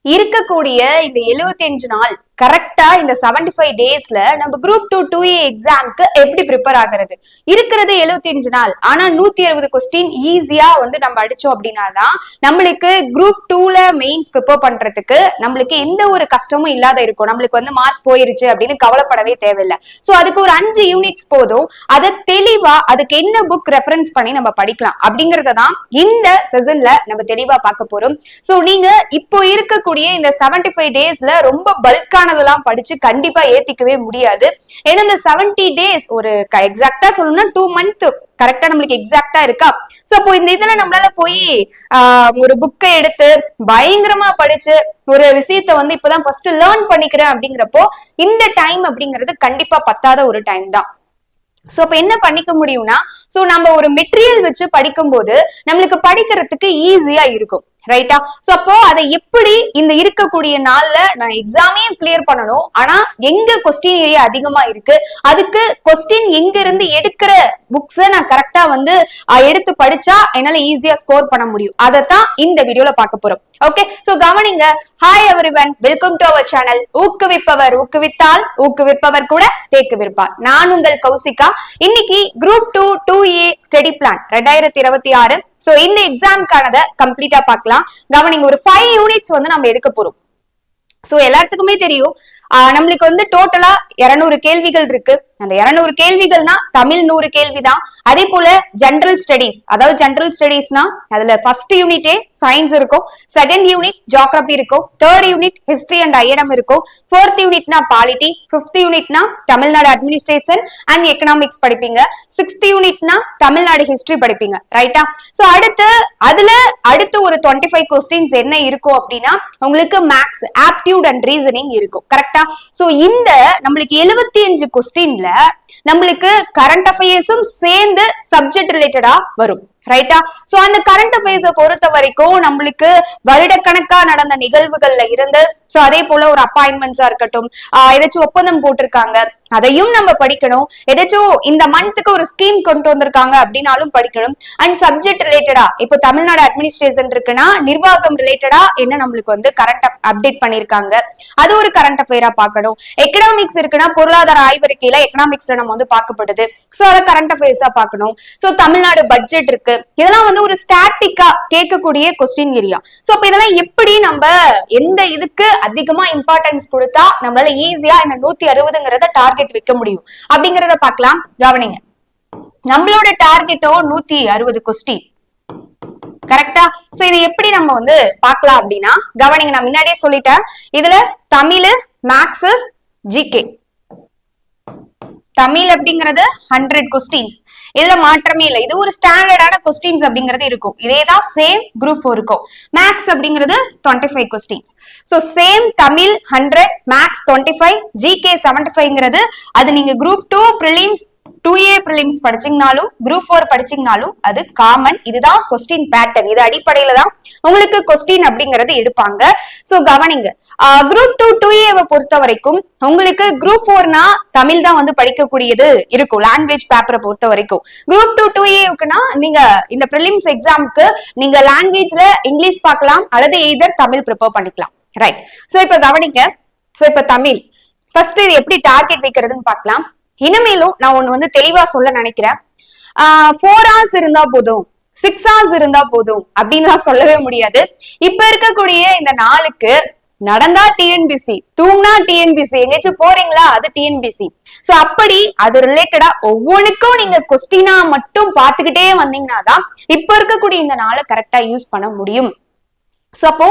இருக்கக்கூடிய இந்த 75 நாள் கரெக்டா இந்த 75 டேஸ்ல நம்ம குரூப் 2 எக்ஸாம்க்கு எப்படி ப்ரிப்பேர் ஆகிறது? இருக்கிறது 75 நாள். ஆனா 160 கொஸ்டின் ஈஸியா வந்து நம்ம அடிச்சோம் அப்படின்னா தான் நம்மளுக்கு குரூப் 2ல மெயின்ஸ் ப்ரிப்பேர் பண்றதுக்கு நம்மளுக்கு எந்த ஒரு கஷ்டமும் இல்லாத இருக்கும். நம்மளுக்கு வந்து மார்க் போயிருச்சு அப்படின்னு கவலைப்படவே தேவையில்லை. சோ அதுக்கு ஒரு 5 யூனிட்ஸ் போதும். அதை தெளிவா அதுக்கு என்ன புக் ரெஃபரன்ஸ் பண்ணி நம்ம படிக்கலாம் அப்படிங்கறத தான் இந்த செஷன்ல நம்ம தெளிவா பார்க்க போறோம். சோ நீங்க இப்போ இருக்கக்கூடிய இந்த 75 டேஸ்ல ரொம்ப பல்கானதெல்லாம் படிச்சு கண்டிப்பா ஏத்திக்கவே முடியாது. ஏன்னா இந்த 70 டேஸ் ஒரு எக்ஸாக்டா சொல்லணும்னா 2 மந்த் கரெக்டா நம்மளுக்கு எக்ஸாக்டா இருக்கா. சோ அப்போ இந்த இதுல நம்மளால போய் ஒரு புக்கை எடுத்து பயங்கரமா படிச்சு ஒரு விஷயத்த வந்து இப்பதான் ஃபர்ஸ்ட் லேர்ன் பண்ணிக்கிறேன் அப்படிங்கிறப்போ இந்த டைம் அப்படிங்கிறது கண்டிப்பா பத்தாத ஒரு டைம் தான். சோ அப்ப என்ன பண்ணிக்க முடியும்னா, சோ நம்ம ஒரு மெட்டீரியல் வச்சு படிக்கும் போது நம்மளுக்கு படிக்கிறதுக்கு ஈஸியா இருக்கும். ரைட்டா? சோ அப்போ அதை எப்படி இந்த இருக்கக்கூடிய நாள்ல நான் எக்ஸாமே கிளியர் பண்ணணும். ஆனா எங்க கொஸ்டின் ஏரியா அதிகமா இருக்கு, அதுக்கு கொஸ்டின் எங்க இருந்து எடுக்கிற புக்ஸ நான் கரெக்டா வந்து எடுத்து படிச்சா என்னால ஈஸியா ஸ்கோர் பண்ண முடியும். அதைத்தான் இந்த வீடியோல பார்க்க போறோம். ஓகே, சோ கவனிங்க. Hi everyone, welcome to our channel. ஊக்குவிப்பவர் ஊக்குவித்தால் ஊக்குவிப்பவர் கூட தேக்குவிப்பார். நான் உங்கள் கௌசிகா. இன்னைக்கு குரூப் 2 ஸ்டடி பிளான் 2026. சோ இந்த எக்ஸாம்கானத கம்ப்ளீட்டா பார்க்கலாம். கவனிங்க, ஒரு 5 யூனிட்ஸ் வந்து நம்ம எடுக்க போறோம். சோ எல்லாத்துக்குமே தெரியும் நம்மளுக்கு வந்து டோட்டலா 200 கேள்விகள் இருக்கு. அந்த 200 கேள்விகள்னா தமிழ் 100 கேள்விதான். அதே போல ஜெனரல் ஸ்டடிஸ், அதாவது ஜெனரல் ஸ்டடிஸ்னா அதுல ஃபர்ஸ்ட் யூனிட்டே சயின்ஸ் இருக்கும், செகண்ட் யூனிட் ஜியோகிராபி இருக்கும், third unit history and INM இருக்கும், ஃபோர்த் யூனிட்னா பாலிட்டி, ஃபிஃப்த் யூனிட்னா தமிழ்நாடு அட்மினிஸ்ட்ரேஷன் அண்ட் எக்கனாமிக்ஸ் படிப்பீங்க, சிக்ஸ்த் யூனிட்னா தமிழ்நாடு ஹிஸ்டரி படிப்பீங்க. ரைட்டா? சோ அடுத்து ஒரு 25 கொஸ்டின்ஸ் என்ன இருக்கும் அப்படின்னா உங்களுக்கு மேக்ஸ், ஆப்டிடியூட் அண்ட் ரீசனிங் இருக்கும். கரெக்டா? சோ இந்த நம்மளுக்கு 75 கொஸ்டின்ல நம்மளுக்கு கரண்ட் அஃபேர்ஸும் சேர்ந்து சப்ஜெக்ட் ரிலேட்டடா வரும். ரைட்டா? சோ அந்த கரண்ட் அஃபேர்ஸ பொறுத்த வரைக்கும் நம்மளுக்கு வருடக்கணக்கா நடந்த நிகழ்வுகள்ல இருந்து, சோ அதே போல ஒரு அப்பாயின்மெண்ட்ஸா இருக்கட்டும், ஏதாச்சும் ஒப்பந்தம் போட்டிருக்காங்க அதையும் நம்ம படிக்கணும். ஏதாச்சும் இந்த மந்த்துக்கு ஒரு ஸ்கீம் கொண்டு வந்திருக்காங்க அப்படின்னாலும் படிக்கணும். அண்ட் சப்ஜெக்ட் ரிலேட்டடா இப்போ தமிழ்நாடு அட்மினிஸ்ட்ரேஷன் இருக்குன்னா நிர்வாகம் ரிலேட்டடா என்ன நம்மளுக்கு வந்து கரண்ட் அப்டேட் பண்ணிருக்காங்க, அது ஒரு கரண்ட் அஃபேரா பார்க்கணும். எக்கனாமிக்ஸ் இருக்குன்னா பொருளாதார ஆய்வறிக்கையில எக்கனாமிக்ஸ்ல நம்ம வந்து பார்க்கப்படுது. சோ அதை கரண்ட் அஃபேர்ஸா பார்க்கணும். சோ தமிழ்நாடு பட்ஜெட் இருக்கு. இதெல்லாம் வந்து ஒரு ஸ்டாட்டிக்கா கேட்கக்கூடிய கொஸ்டின் ஏரியா. சோ அப்ப இதெல்லாம் எப்படி நம்ம எந்த இதுக்கு அதிகமா இம்பார்ட்டன்ஸ் கொடுத்தா நம்மளால ஈஸியா இந்த 160ங்கிறத டார்கெட் வைக்க முடியும் அப்படிங்கறத பார்க்கலாம். கவனிங்க, நம்மளோட டார்கெட்டோ 160 கொஸ்டின். கரெக்டா? சோ இது எப்படி நம்ம வந்து பார்க்கலாம் அப்படின்னா, கவனிங்க, நான் முன்னாடியே சொல்லிட்டேன். இதுல தமிழ், மேக்ஸ், ஜிகே. தமிழ் அப்படிங்கிறது 100 கொஸ்டின்ஸ், இதுல மாற்றமே இல்லை. இது ஒரு ஸ்டாண்டர்டான கொஸ்டின்ஸ் அப்படிங்கிறது இருக்கும். இதேதான் சேம் குரூப் 4 இருக்கும். மேக்ஸ் அப்படிங்கிறது 25 questions. So same Tamil 100, maths 25, GK 75ங்கிறது அது நீங்க குரூப் 2 பிரிலிம்ஸ் 2A பிரிலிம்ஸ் படிச்சீங்கனாலும் குரூப் 4 படிச்சீங்கனாலும் அது காமன். இதுதான் கொஸ்டின் பேட்டர்ன். இது அடிப்படையில தான் உங்களுக்கு கொஸ்டின் அப்படிங்கறது எடுப்பாங்க. சோ கவனிங்க, குரூப் 2 பொறுத்த வரைக்கும் உங்களுக்கு குரூப் 4னா தமிழ் தான் வந்து படிக்கக்கூடியது இருக்கும், லாங்குவேஜ் பேப்பரை பொறுத்த வரைக்கும். குரூப் 2 நீங்க இந்த பிரிலிம்ஸ் எக்ஸாமுக்கு நீங்க லாங்குவேஜ்ல இங்கிலீஷ் பார்க்கலாம் அல்லது எய்தர் தமிழ் ப்ரிப்பேர் பண்ணிக்கலாம். ரைட்? சோ இப்ப கவனிங்க, சோ இப்ப தமிழ் ஃபர்ஸ்ட் இது எப்படி டார்கெட் வைக்கிறதுன்னு பார்க்கலாம். இனிமேலும் நான் ஒண்ணு வந்து தெளிவா சொல்ல நினைக்கிறேன். 4 hours இருந்தா போதும், 6 hours இருந்தா போதும் அப்படின்னு சொல்லவே முடியாது. இப்ப இருக்கக்கூடிய இந்த நாளுக்கு நடந்தா டிஎன்பிசி, தூங்கினா டிஎன்பிசி, எங்கேயாச்சும் போறீங்களா அது டிஎன்பிசி. சோ அப்படி அது ரிலேட்டடா ஒவ்வொன்றுக்கும் நீங்க கொஸ்டினா மட்டும் பாத்துக்கிட்டே வந்தீங்கன்னா தான் இப்ப இருக்கக்கூடிய இந்த நாளை கரெக்டா யூஸ் பண்ண முடியும். சோ அப்போ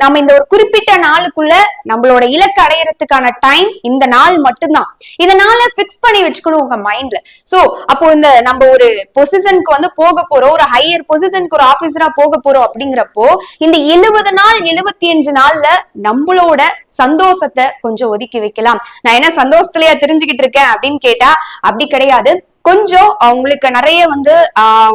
நம்ம இந்த ஒரு குறிப்பிட்ட நாளுக்குள்ள நம்மளோட இலக்கு அடையறதுக்கான டைம் இந்த நாள் மட்டும்தான். இதனால பிக்ஸ் பண்ணி வச்சுக்கணும் உங்க மைண்ட்ல. சோ அப்போ இந்த நம்ம ஒரு பொசிஷனுக்கு வந்து போக போறோம், ஒரு ஹையர் பொசிஷனுக்கு ஒரு ஆபீசரா போக போறோம் அப்படிங்கிறப்போ இந்த 70 நாள் 75 நாள்ல நம்மளோட சந்தோஷத்தை கொஞ்சம் ஒதுக்கி வைக்கலாம். நான் என்ன சந்தோஷத்துலயா தெரிஞ்சுக்கிட்டு இருக்கேன் அப்படின்னு கேட்டா அப்படி கிடையாது. கொஞ்சம் உங்களுக்கு நிறைய வந்து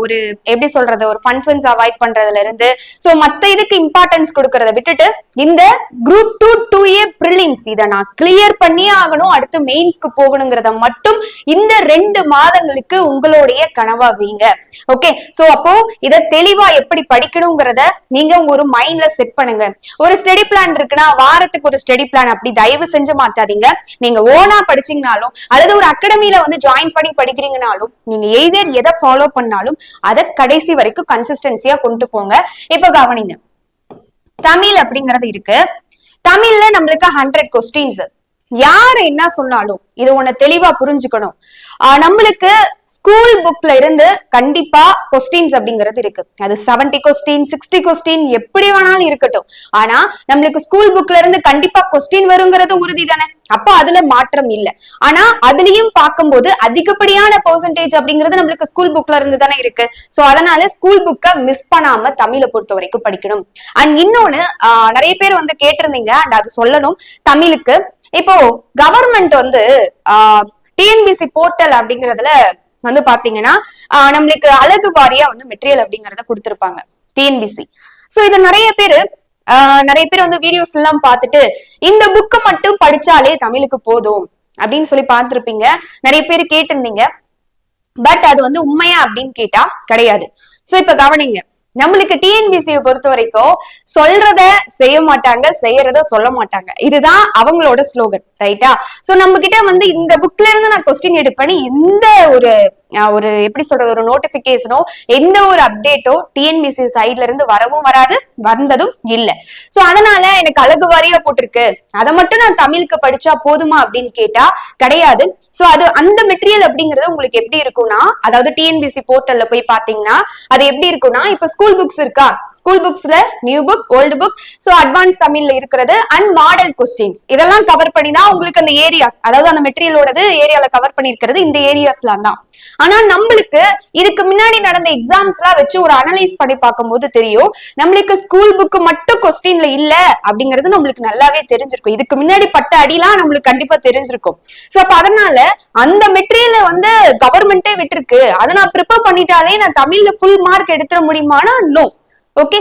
ஒரு எப்படி சொல்றது, ஒரு ஃபங்க்ஷன்ஸ் அவாய்ட் பண்றதுல இருந்து சோ மத்த இதுக்கு இம்பார்ட்டன்ஸ் கொடுக்கறத விட்டுட்டு இந்த குரூப் 2 2A பிரிலிம்ஸ் இதை நான் கிளியர் பண்ணியே ஆகணும், அடுத்து மெயின்ஸ்க்கு போகணுங்கிறத மட்டும் இந்த 2 மாதங்களுக்கு உங்களுடைய கனவா வைங்க. ஓகே, சோ அப்போ இத தெளிவா எப்படி படிக்கணுங்கிறத நீங்க ஒரு மைண்ட்ல செட் பண்ணுங்க. ஒரு ஸ்டடி பிளான் இருக்குன்னா வாரத்துக்கு ஒரு ஸ்டடி பிளான் அப்படி தயவு செஞ்சு மாத்தாதீங்க. நீங்க ஓனா படிச்சீங்கனாலும் அல்லது ஒரு அகாடமில வந்து ஜாயின் பண்ணி படிக்கிறீங்கனாலும் நீங்க எய்தர் எதை ஃபாலோ பண்ணாலும் அதை கடைசி வரைக்கும் கன்சிஸ்டன்சியா கொண்டு போங்க. இப்ப கவனிங்க, தமிழ் அப்படிங்கறது இருக்கு. தமிழ்ல நம்மளுக்கு 100 கொஸ்டின்ஸ். யாரு என்ன சொன்னாலும் இது ஒண்ணு தெளிவா புரிஞ்சுக்கணும். நம்மளுக்கு ஸ்கூல் புக்ல இருந்து கண்டிப்பா கொஸ்டின்ஸ் அப்படிங்கிறது இருக்கு. அது 70 கொஸ்டின் 60 கொஸ்டின் எப்படி வேணாலும் இருக்கட்டும். ஆனா நம்மளுக்கு ஸ்கூல் புக்ல இருந்து கண்டிப்பா கொஸ்டின் வருங்கிறது உறுதி தானே, அப்ப அதுல மாற்றம் இல்லை. ஆனா அதுலயும் பார்க்கும்போது அதிகப்படியான பெர்சன்டேஜ் அப்படிங்கிறது நம்மளுக்கு ஸ்கூல் புக்ல இருந்து தானே இருக்கு. சோ அதனால ஸ்கூல் புக்கை மிஸ் பண்ணாம தமிழை பொறுத்த வரைக்கும் படிக்கணும். அண்ட் இன்னொன்னு நிறைய பேர் வந்து கேட்டிருந்தீங்க அண்ட் அது சொல்லணும். தமிழுக்கு இப்போ கவர்மெண்ட் வந்து டிஎன்பிசி போர்ட்டல் அப்படிங்கறதுல வந்து பாத்தீங்கன்னா நம்மளுக்கு அழகு வாரியா வந்து மெட்டீரியல் அப்படிங்கறத கொடுத்திருப்பாங்க டிஎன்பிசி. சோ இத நிறைய பேர் வந்து வீடியோஸ் எல்லாம் பார்த்துட்டு இந்த புக்கை மட்டும் படிச்சாலே தமிழுக்கு போதும் அப்படின்னு சொல்லி பார்த்திருப்பீங்க. நிறைய பேர் கேட்டிருந்தீங்க. பட் அது வந்து உண்மையா அப்படின்னு கேட்டா கிடையாது. சோ இப்ப கவனிங்க, நம்மளுக்கு டிஎன்பிசியை பொறுத்த வரைக்கும் சொல்றத செய்ய மாட்டாங்க, செய்யறத சொல்ல மாட்டாங்க. இதுதான் அவங்களோட ஸ்லோகன், ரைட்டா? சோ நம்ம கிட்ட வந்து இந்த புக்ல இருந்து நான் கொஸ்டின் எடுப்பேன், எந்த ஒரு எப்படி சொல்றது, ஒரு நோட்டிபிகேஷனோ எந்த ஒரு அப்டேட்டோ டிஎன்பிசி சைட்ல இருந்து வரவும் வராது, வந்ததும் இல்ல. சோ அதனால எனக்கு அழகு வாரியா போட்டிருக்கு, அதை மட்டும் நான் தமிழுக்கு படிச்சா போதுமா அப்படின்னு கேட்டா கிடையாது. சோ அது அந்த மெட்டீரியல் அப்படிங்கறது உங்களுக்கு எப்படி இருக்கும்னா, அதாவது டிஎன்பிசி போர்ட்டல்ல போய் பாத்தீங்கன்னா அது எப்படி இருக்கும்னா, இப்ப ஸ்கூல் புக்ஸ் இருக்கா, ஸ்கூல் புக்ஸ்ல new book, old book, so advance தமிழ்ல இருக்கிறது அண்ட் மாடல் கொஸ்டின்ஸ் இதெல்லாம் கவர் பண்ணி தான் உங்களுக்கு அந்த ஏரியாஸ், அதாவது அந்த மெட்டீரியலோடது ஏரியால கவர் பண்ணிருக்கிறது இந்த ஏரியாஸ்ல தான். ஆனா நம்மளுக்கு இதுக்கு முன்னாடி நடந்த எக்ஸாம்ஸ் எல்லாம் வச்சு ஒரு அனலைஸ் பண்ணி பார்க்கும் போது தெரியும், நம்மளுக்கு ஸ்கூல் புக் மட்டும் கொஸ்டின்ல இல்ல அப்படிங்கிறது நம்மளுக்கு நல்லாவே தெரிஞ்சிருக்கும். இதுக்கு முன்னாடி பட்ட அடிலாம் நம்மளுக்கு கண்டிப்பா தெரிஞ்சிருக்கும். சோ அப்ப அதனால அந்த மெட்டீரியல வந்து கவர்மெண்டே விட்டுருக்கு, அதை நான் ப்ரிப்பேர் பண்ணிட்டாலே நான் தமிழ்ல ஃபுல் மார்க் எடுத்துட முடியுமானா நோ. ஓகே,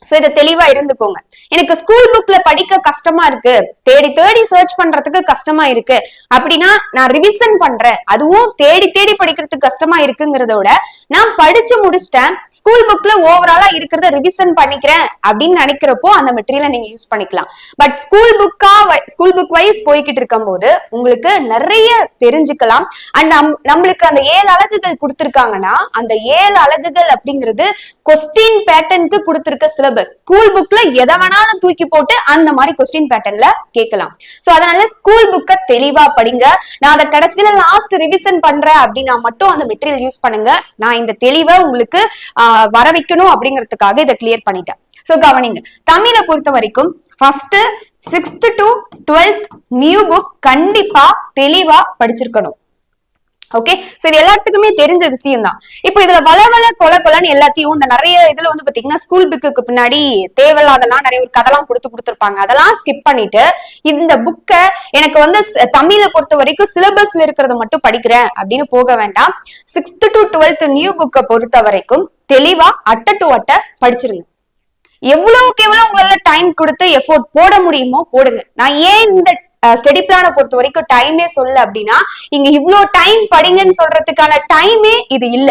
சோ இத தெளிவா இருந்துக்கோங்க. எனக்கு ஸ்கூல் புக்ல படிக்க கஷ்டமா இருக்கு, தேடி தேடி சர்ச் பண்றதுக்கு கஷ்டமா இருக்கு அப்படின்னா நான் ரிவிஷன் பண்றேன், அதுவும் தேடி தேடி படிக்கிறதுக்கு கஷ்டமா இருக்குங்கிறதோட நான் படிச்சு முடிச்சிட்டேன், ஸ்கூல் புக்ல ஓவராலா இருக்கிறத ரிவிஷன் பண்ணிக்கிறேன் அப்படின்னு நினைக்கிறப்போ அந்த மெட்டீரியலை நீங்க யூஸ் பண்ணிக்கலாம். பட் ஸ்கூல் புக் வைஸ் போய்கிட்டு இருக்கும் போது உங்களுக்கு நிறைய தெரிஞ்சுக்கலாம். அண்ட் நம்மளுக்கு அந்த 7 அலகுகள் கொடுத்திருக்காங்கன்னா அந்த 7 அலகுகள் அப்படிங்கிறது கொஸ்டின் பேட்டர்னுக்கு கொடுத்திருக்க சிலபஸ். ஸ்கூல் புக்ல எதை வேணாலும் தூக்கி போட்டு அந்த மாதிரி கொஸ்டின் பேட்டர்ன்ல கேட்கலாம். சோ அதனால ஸ்கூல் புக்கை தெளிவா படிங்க. நான் அதை கடைசியில லாஸ்ட் ரிவிஷன் பண்றேன் அப்படின்னா மட்டும் அந்த மெட்டீரியல் யூஸ் பண்ணுங்க. நான் இந்த தெளிவை உங்களுக்கு வர வைக்கணும் அப்படிங்கிறதுக்காக இதை கிளியர் பண்ணிட்டேன். சோ கவனிங்க, தமிழை பொறுத்த வரைக்கும் first 6th to 12th new book கண்டிப்பா தெளிவா படிச்சிருக்கணும். ஓகே, சோ இது எல்லாத்துக்குமே தெரிஞ்ச விஷயம் தான். இப்போ இதுல வளவள கொலன்னு எல்லாத்தையும் இந்த நிறைய இதுல வந்து பாத்தீங்கன்னா ஸ்கூல் புக்கு பின்னாடி தேவையில்லாதெல்லாம் நிறைய ஒரு கதெல்லாம் கொடுத்திருப்பாங்க, அதெல்லாம் ஸ்கிப் பண்ணிட்டு இந்த புக்கை எனக்கு வந்து தமிழை பொறுத்த வரைக்கும் சிலபஸ்ல இருக்கிறத மட்டும் படிக்கிறேன் அப்படின்னு போக வேண்டாம். 6th to 12th நியூ புக்கை பொறுத்த வரைக்கும் தெளிவா அட்டை டு அட்டை படிச்சிருங்க. எவ்வளவுக்கு எவ்வளவு உங்களால டைம் கொடுத்து எஃபோர்ட் போட முடியுமோ போடுங்க. நான் ஏன் இந்த ஸ்டடி பிளானை பொறுத்த வரைக்கும் டைமே சொல்ல அப்படின்னா, இங்க இவ்வளவு டைம் படிங்கன்னு சொல்றதுக்கான டைமே இது இல்ல.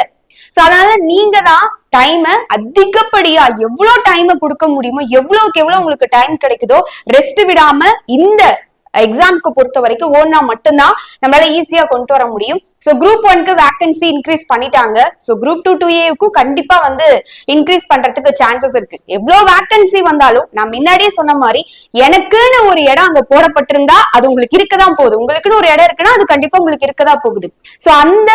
சோ அதனால நீங்க தான் டைமை அதிகப்படியா எவ்வளவு டைமை கொடுக்க முடியுமோ, எவ்வளவுக்கு எவ்வளவு உங்களுக்கு டைம் கிடைக்குதோ ரெஸ்ட் விடாம இந்த எக்ஸாம்க்கு பொறுத்த வரைக்கும் ஓனா மட்டும்தான் நம்மளால ஈஸியா கொண்டு வர முடியும். சோ குரூப் 1க்கு வேகன்சி இன்க்ரீஸ் பண்ணிட்டாங்க. சோ குரூப் 2 2Aக்கும் கண்டிப்பா வந்து இன்க்ரீஸ் பண்றதுக்கு சான்சஸ் இருக்கு. எவ்வளவு வேகன்சி வந்தாலும் நான் முன்னாடியே சொன்ன மாதிரி எனக்குன்னு ஒரு இடம் அங்க போடப்பட்டிருந்தா அது உங்களுக்கு இருக்கதான் போகுது. உங்களுக்குன்னு ஒரு இடம் இருக்குன்னா அது கண்டிப்பா உங்களுக்கு இருக்கதான் போகுது. சோ அந்த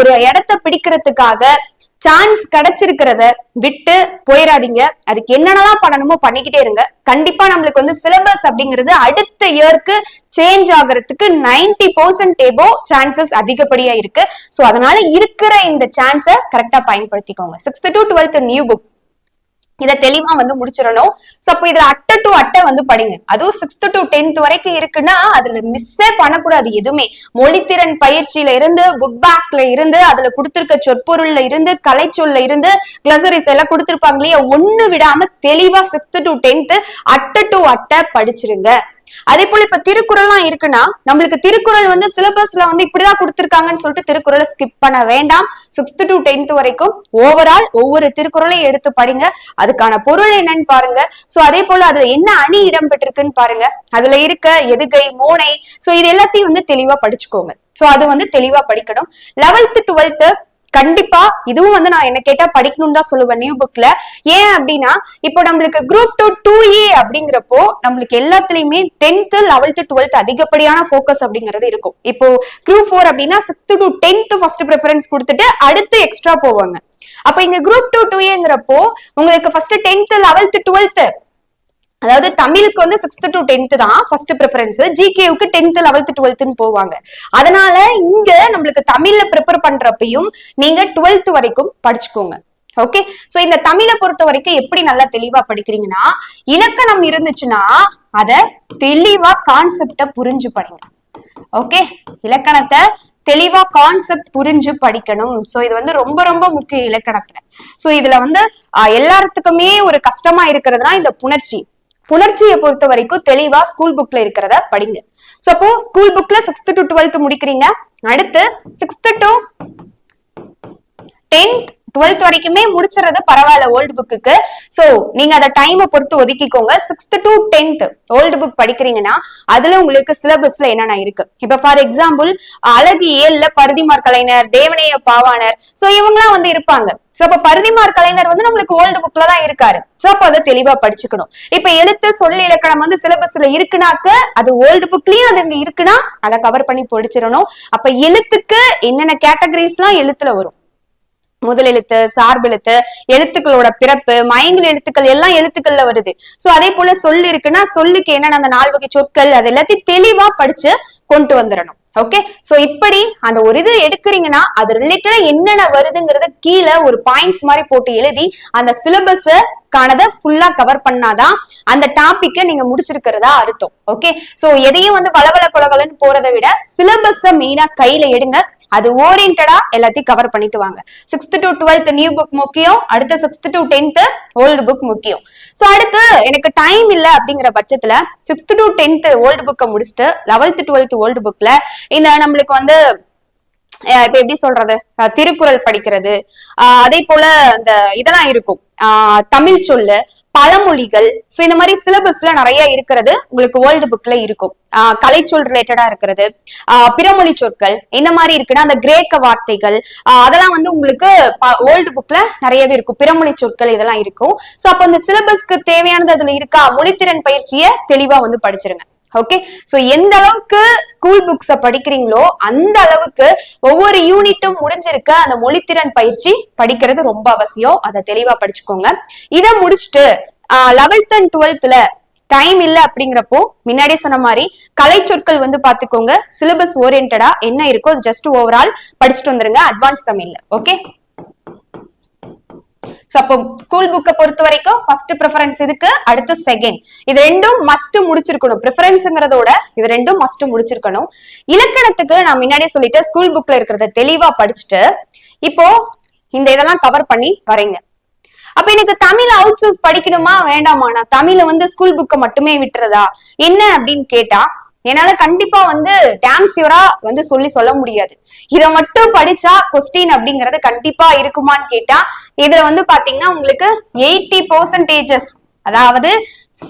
ஒரு இடத்தை பிடிக்கிறதுக்காக சான்ஸ் கிடைச்சிருக்கிறத விட்டு போயிடாதீங்க. அதுக்கு என்னென்னலாம் பண்ணணுமோ பண்ணிக்கிட்டே இருங்க. கண்டிப்பா நம்மளுக்கு வந்து சிலபஸ் அப்படிங்கிறது அடுத்த இயர்க்கு சேஞ்ச் ஆகிறதுக்கு 90% எபோ சான்சஸ் அதிகப்படியா இருக்கு. சோ அதனால இருக்கிற இந்த சான்ஸை கரெக்டா பயன்படுத்திக்கோங்க. 6th to 12th new book இதை தெளிவா வந்து முடிச்சிடணும். சோ அப்போ இதுல அட்டை டு அட்டை வந்து படிங்க. அதுவும் 6th to 10th வரைக்கும் இருக்குன்னா அதுல மிஸ்ஸே பண்ணக்கூடாது எதுவுமே. மொழித்திறன் பயிற்சியில இருந்து, புக் பேக்ல இருந்து, அதுல கொடுத்திருக்க சொற்பொருள்ல இருந்து, கலைச்சொல்ல இருந்து, கிளசரிஸ் எல்லாம் கொடுத்திருப்பாங்க இல்லையா, ஒண்ணு விடாம தெளிவா 6th to 10th அட்டை டு அட்டை படிச்சிருங்க. அதே போல இப்ப திருக்குறள்லாம் இருக்குன்னா நம்மளுக்கு திருக்குறள் வந்து சிலபஸ்ல வந்து இப்படிதான் கொடுத்திருக்காங்கன்னு சொல்லிட்டு திருக்குறளை ஸ்கிப் பண்ண வேண்டாம். 6th to 10th வரைக்கும் ஓவரால் ஒவ்வொரு திருக்குறளையும் எடுத்து படிங்க. அதுக்கான பொருள் என்னன்னு பாருங்க. சோ அதே போல அதுல என்ன அணி இடம் பெற்றிருக்குன்னு பாருங்க. அதுல இருக்க எதுகை, மோனை, சோ இது எல்லாத்தையும் வந்து தெளிவா படிச்சுக்கோங்க. சோ அது வந்து தெளிவா படிக்கணும். 11th 12th கண்டிப்பா இதுவும் வந்து நான் என்ன கேட்டா படிக்கணும்னு தான் சொல்லுவேன் நியூ புக்ல. ஏன் அப்படின்னா இப்போ நம்மளுக்கு குரூப் 2 2A அப்படிங்கிறப்போ நம்மளுக்கு எல்லாத்துலயுமே 10th 11th 12th அதிகப்படியான போக்கஸ் அப்படிங்கிறது இருக்கும். இப்போ குரூப் 4 அப்படின்னா 6th to 10th first preference கொடுத்துட்டு அடுத்து எக்ஸ்ட்ரா போவாங்க. அப்ப இங்க குரூப் 2 2Aங்கிறப்போ உங்களுக்கு ஃபர்ஸ்ட் 10th 11th 12th, அதாவது தமிழுக்கு வந்து 6th to 10th தான் first preference, ஜிகேவுக்கு 10th 11th 12th போவாங்க. அதனால இங்க நம்மளுக்கு தமிழ்ல ப்ரிப்பேர் பண்றப்பையும் நீங்க 12th வரைக்கும் படிச்சுக்கோங்க. ஓகே, சோ இந்த தமிழை பொறுத்த வரைக்கும் எப்படி நல்லா தெளிவா படிக்கிறீங்கன்னா, இலக்கணம் இருந்துச்சுன்னா அத தெளிவா கான்செப்ட புரிஞ்சு படிங்க. ஓகே, இலக்கணத்தை தெளிவா கான்செப்ட் புரிஞ்சு படிக்கணும். சோ இது வந்து ரொம்ப ரொம்ப முக்கியம் இலக்கணத்துல. சோ இதுல வந்து எல்லாத்துக்குமே ஒரு கஷ்டமா இருக்கிறதுனா இந்த புணர்ச்சியை பொறுத்த வரைக்கும் தெளிவா ஸ்கூல் புக்ல இருக்கிறத படிங்க. சோ அப்போ ஸ்கூல் புக்ல 6th to 12th முடிக்கிறீங்க. அடுத்து 6th to 10th 12th வரைக்குமே முடிச்சுறது பரவாயில்ல ஓல்டு புக்கு. சோ நீங்க அத டைமை பொறுத்து ஒதுக்கிக்கோங்க. 6th to 10th old book படிக்கிறீங்கன்னா அதுல உங்களுக்கு சிலபஸ்ல என்னென்ன இருக்கு. இப்ப ஃபார் எக்ஸாம்பிள் அழகு 7ல பருதிமார் கலைஞர், தேவனைய பாவாணர், சோ இவங்கலாம் வந்து இருப்பாங்க. சோ அப்ப பருதிமார் கலைஞர் வந்து நம்மளுக்கு ஓல்டு புக்ல தான் இருக்காரு. சோ அப்ப அதை தெளிவா படிச்சுக்கணும். இப்ப எழுத்து சொல் இலக்கணம் வந்து சிலபஸ்ல இருக்குனாக்க அது ஓல்டு புக்லயும் அது இருக்குன்னா அதை கவர் பண்ணி படிச்சிடணும். அப்ப எழுத்துக்கு என்னென்ன கேட்டகரிஸ் எல்லாம் எழுத்துல வரும், முதல் எழுத்து, சார்பெழுத்து, எழுத்துக்களோட பிறப்பு, மயங்கல் எழுத்துக்கள் எல்லாம் எழுத்துக்கள்ல வருது. சோ அதே போல சொல் இருக்குன்னா சொல்லுக்கு என்னென்ன அந்த 4 வகை சொற்கள் அது எல்லாத்தையும் தெளிவா படிச்சு கொண்டு வந்துடணும். ஓகே, சோ இப்படி அந்த ஒரு இது எடுக்கிறீங்கன்னா அது ரிலேட்டடா என்னென்ன வருதுங்கிறத கீழே ஒரு பாயிண்ட்ஸ் மாதிரி போட்டு எழுதி அந்த சிலபஸ் காணதை ஃபுல்லா கவர் பண்ணாதான் அந்த டாபிக்க நீங்க முடிச்சிருக்கிறதா அர்த்தம். ஓகே, சோ எதையும் வந்து வளவள கொலகலன்னு போறதை விட சிலபஸ மெயினா கையில எடுங்க. அது ஓரியன்டா எல்லாத்தையும் கவர் பண்ணிட்டு வாங்க. 6th to 12th new book முக்கியம். அடுத்த 6th to 10th old book முக்கியம். சோ அடுத்து எனக்கு டைம் இல்ல அப்படிங்கிற பட்சத்துல 6th to 10th ஓல்டு புக்கை முடிச்சுட்டு 11th 12th ஓல்டு புக்ல இந்த நம்மளுக்கு வந்து இப்ப எப்படி சொல்றது, திருக்குறள் படிக்கிறது, அதே போல இந்த இதெல்லாம் இருக்கும், தமிழ் சொல்லு, பழமொழிகள், சோ இந்த மாதிரி சிலபஸ்ல நிறைய இருக்கிறது உங்களுக்கு வேர்ல்டு புக்ல இருக்கும். கலைச்சொல் ரிலேட்டடா இருக்கிறது, பிறமொழி சொற்கள் இந்த மாதிரி இருக்குன்னா அந்த கிரேக்க வார்த்தைகள் அதெல்லாம் வந்து உங்களுக்கு வேர்ல்டு புக்ல நிறையவே இருக்கும். பிறமொழி சொற்கள் இதெல்லாம் இருக்கும். சோ அப்ப அந்த சிலபஸ்க்கு தேவையானது அதுல இருக்கா, மொழித்திறன் பயிற்சியை தெளிவா வந்து படிச்சிருங்க. ஓகே, சோ எந்த அளவுக்கு ஸ்கூல் புக்ஸ படிக்கிறீங்களோ அந்த அளவுக்கு ஒவ்வொரு யூனிட்டும் முடிஞ்சிருக்க அந்த மொழித்திறன் பயிற்சி படிக்கிறது ரொம்ப அவசியம். அதை தெளிவா படிச்சுக்கோங்க. இதை முடிச்சுட்டு 11th and 12th டைம் இல்ல அப்படிங்கிறப்போ முன்னாடியே சொன்ன மாதிரி கலை சொற்கள் வந்து பாத்துக்கோங்க. சிலபஸ் ஓரியன்டா என்ன இருக்கோ அது ஜஸ்ட் ஓவரால் படிச்சுட்டு வந்துருங்க அட்வான்ஸ் தமிழ்ல. ஓகே, சோ அப்போ ஸ்கூல் புக்கை பொறுத்த வரைக்கும் ஃபர்ஸ்ட் ப்ரிஃபரன்ஸ் இதுக்கு, அடுத்து செகண்ட். இது ரெண்டும் மஸ்ட் முடிச்சிருக்கணும். ப்ரிஃபரன்ஸ்ங்கிறதோட இது ரெண்டும் மஸ்ட் முடிச்சிருக்கணும். இலக்கணத்துக்கு நான் முன்னாடியே சொல்லிட்டு ஸ்கூல் புக்ல இருக்கிறத தெளிவா படிச்சுட்டு இப்போ இந்த இதெல்லாம் கவர் பண்ணி வரீங்க. அப்ப எனக்கு தமிழ் அவுட் சோர்ஸ் படிக்கணுமா வேண்டாமா, நான் தமிழை வந்து ஸ்கூல் புக்கை மட்டுமே விட்டுறதா என்ன அப்படின்னு கேட்டா என்னால கண்டிப்பா வந்து டேம் சியூரா வந்து சொல்ல முடியாது. இத மட்டும் படிச்சா கொஸ்டின் அப்படிங்கறது கண்டிப்பா இருக்குமான்னு கேட்டா இதுல வந்து பாத்தீங்கன்னா உங்களுக்கு 80%, அதாவது